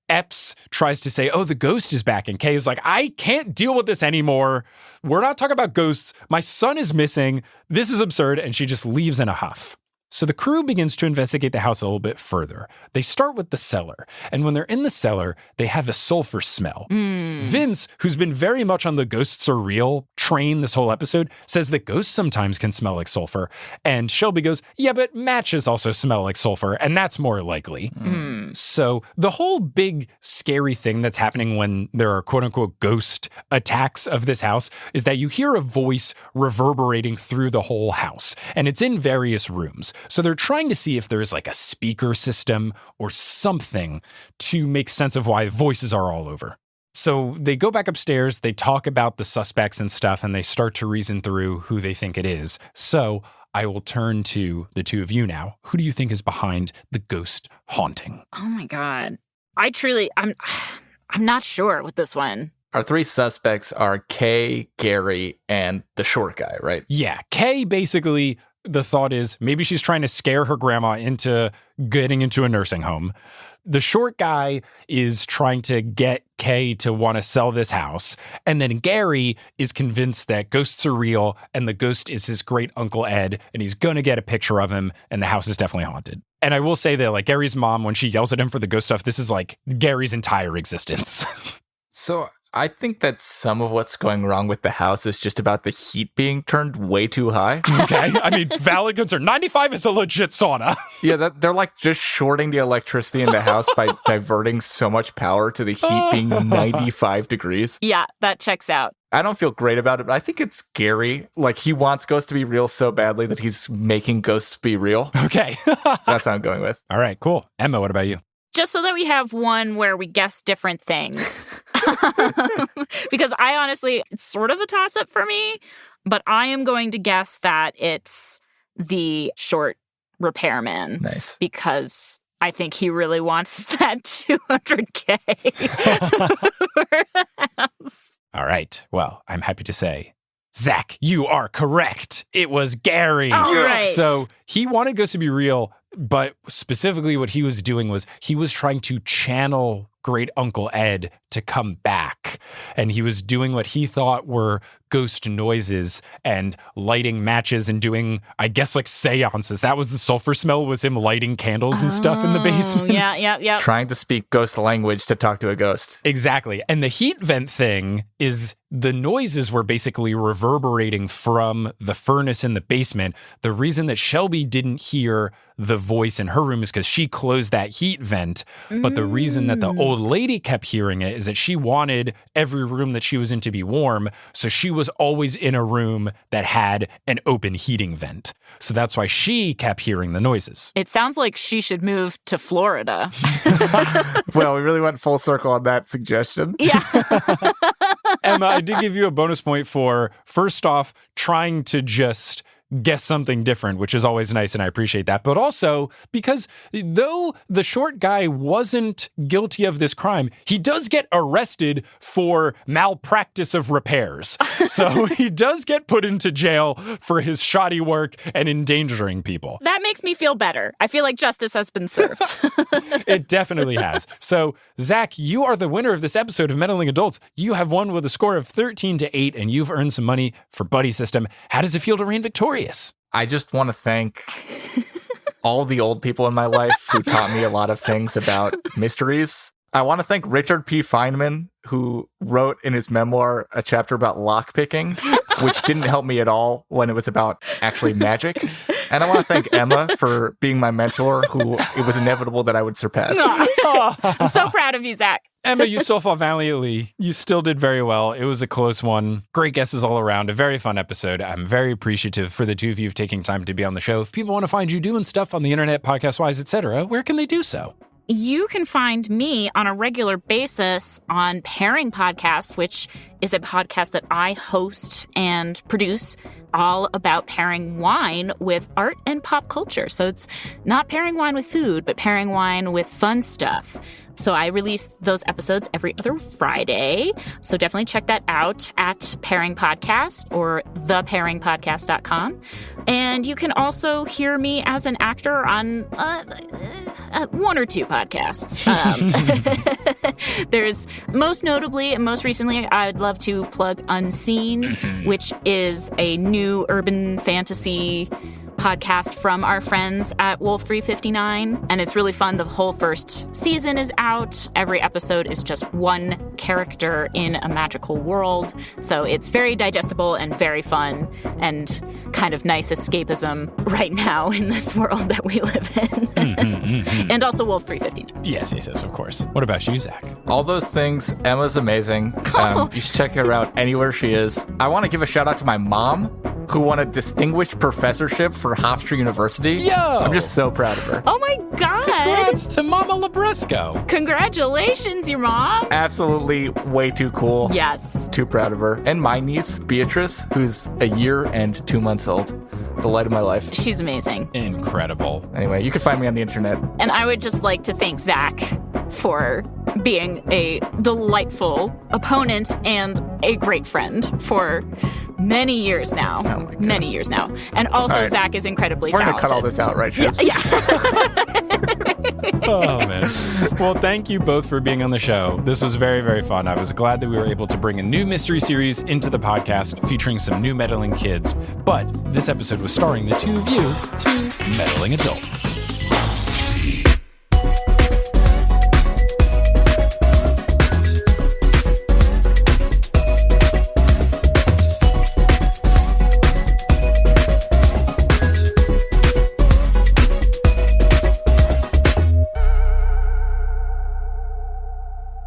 Epps tries to say, "Oh, the ghost is back." And Kay is like, "I can't deal with this anymore. We're not talking about ghosts. My son is missing. This is absurd." And she just leaves in a huff. So the crew begins to investigate the house a little bit further. They start with the cellar. And when they're in the cellar, they have a sulfur smell. Vince, who's been very much on the ghosts are real train this whole episode, says that ghosts sometimes can smell like sulfur. And Shelby goes, "Yeah, but matches also smell like sulfur, and that's more likely." So the whole big scary thing that's happening when there are quote unquote ghost attacks of this house is that you hear a voice reverberating through the whole house, and it's in various rooms. So they're trying to see if there's like a speaker system or something to make sense of why voices are all over. So they go back upstairs, they talk about the suspects and stuff, and they start to reason through who they think it is. So I will turn to the two of you now. Who do you think is behind the ghost haunting? Oh my God. I'm not sure with this one. Our three suspects are Kay, Gary, and the short guy, right? Yeah, Kay basically, the thought is maybe she's trying to scare her grandma into getting into a nursing home. The short guy is trying to get Kay to want to sell this house. And then Gary is convinced that ghosts are real and the ghost is his great Uncle Ed, and he's going to get a picture of him, and the house is definitely haunted. And I will say that, like, Gary's mom, when she yells at him for the ghost stuff, this is like Gary's entire existence. So I think that some of what's going wrong with the house is just about the heat being turned way too high. Okay. I mean, valid concern. 95 is a legit sauna. Yeah, they're like just shorting the electricity in the house by diverting so much power to the heat being 95 degrees. Yeah, that checks out. I don't feel great about it, but I think it's Gary. Like, he wants ghosts to be real so badly that he's making ghosts be real. Okay. That's what I'm going with. All right, cool. Emma, what about you? Just so that we have one where we guess different things. Because I honestly, it's sort of a toss-up for me, but I am going to guess that it's the short repairman. Nice. Because I think he really wants that $200K for a house. All right. Well, I'm happy to say, Zach, you are correct. It was Gary. All right. So he wanted ghosts to be real, but specifically what he was doing was he was trying to channel great Uncle Ed to come back. And he was doing what he thought were ghost noises and lighting matches and doing, I guess, like seances. That was the sulfur smell, was him lighting candles and stuff in the basement. Yeah. Trying to speak ghost language to talk to a ghost. Exactly. And the heat vent thing is the noises were basically reverberating from the furnace in the basement. The reason that Shelby didn't hear the voice in her room is because she closed that heat vent. But the reason that the old lady kept hearing it is that she wanted every room that she was in to be warm. So she was always in a room that had an open heating vent. So that's why she kept hearing the noises. It sounds like she should move to Florida. Well, we really went full circle on that suggestion. Yeah. Emma, I did give you a bonus point for, first off, trying to just guess something different, which is always nice, and I appreciate that. But also because though the short guy wasn't guilty of this crime, he does get arrested for malpractice of repairs. So he does get put into jail for his shoddy work and endangering people. That makes me feel better. I feel like justice has been served. It definitely has. So, Zach, you are the winner of this episode of Meddling Adults. You have won with a score of 13-8, and you've earned some money for Buddy System. How does it feel to reign victorious? I just want to thank all the old people in my life who taught me a lot of things about mysteries. I want to thank Richard P. Feynman, who wrote in his memoir a chapter about lockpicking, which didn't help me at all when it was about actually magic. And I want to thank Emma for being my mentor, who it was inevitable that I would surpass. I'm so proud of you, Zach. Emma, you still fought valiantly. You still did very well. It was a close one. Great guesses all around. A very fun episode. I'm very appreciative for the two of you taking time to be on the show. If people want to find you doing stuff on the internet, podcast-wise, etc., where can they do so? You can find me on a regular basis on Pairing Podcast, which is a podcast that I host and produce all about pairing wine with art and pop culture. So it's not pairing wine with food, but pairing wine with fun stuff. So I release those episodes every other Friday. So definitely check that out at Pairing Podcast or thepairingpodcast.com. And you can also hear me as an actor on one or two podcasts. There's most notably and most recently, I'd love to plug Unseen, which is a new urban fantasy podcast from our friends at Wolf 359, and it's really fun. The whole first season is out. Every episode is just one character in a magical world, so it's very digestible and very fun and kind of nice escapism right now in this world that we live in. And also Wolf 359. Yes, of course. What about you, Zach? All those things. Emma's amazing. You should check her out anywhere she is. I want to give a shout out to my mom, who won a distinguished professorship for Hofstra University. Yo! I'm just so proud of her. Oh my God! Congrats to Mama Libresco. Congratulations, your mom. Absolutely way too cool. Yes. Too proud of her. And my niece, Beatrice, who's a year and 2 months old. The light of my life. She's amazing. Incredible. Anyway, you can find me on the internet. And I would just like to thank Zach for being a delightful opponent and a great friend for many years now. Oh my God. Many years now. And also, right. Zach is incredibly We're talented. going to cut all this out, right, Sherr? Yeah. Oh, man. Well, thank you both for being on the show. This was very, very fun. I was glad that we were able to bring a new mystery series into the podcast featuring some new meddling kids. But this episode was starring the two of you, two meddling adults.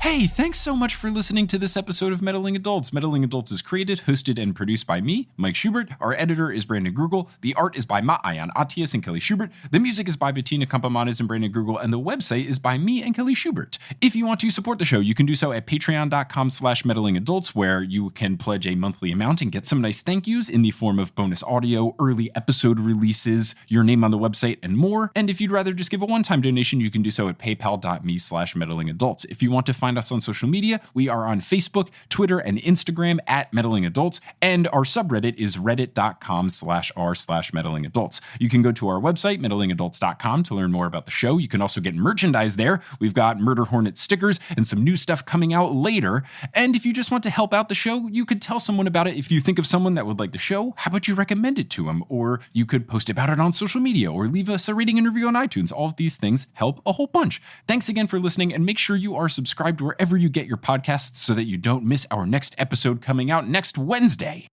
Hey, thanks so much for listening to this episode of Meddling Adults. Meddling Adults is created, hosted, and produced by me, Mike Schubert. Our editor is Brandon Grugel. The art is by Ma'ayan Atias and Kelly Schubert. The music is by Bettina Kampamanes and Brandon Grugel, and the website is by me and Kelly Schubert. If you want to support the show, you can do so at patreon.com/meddlingadults, where you can pledge a monthly amount and get some nice thank yous in the form of bonus audio, early episode releases, your name on the website, and more. And if you'd rather just give a one-time donation, you can do so at paypal.me/meddlingadults. If you want to find us on social media, we are on Facebook, Twitter, and Instagram at Meddling Adults, and our subreddit is reddit.com/r/meddling adults. You can go to our website, meddlingadults.com, to learn more about the show. You can also get merchandise there. We've got Murder Hornet stickers and some new stuff coming out later. And if you just want to help out the show, you could tell someone about it. If you think of someone that would like the show, how about you recommend it to them? Or you could post about it on social media or leave us a rating and review on iTunes. All of these things help a whole bunch. Thanks again for listening, and make sure you are subscribed wherever you get your podcasts so that you don't miss our next episode coming out next Wednesday.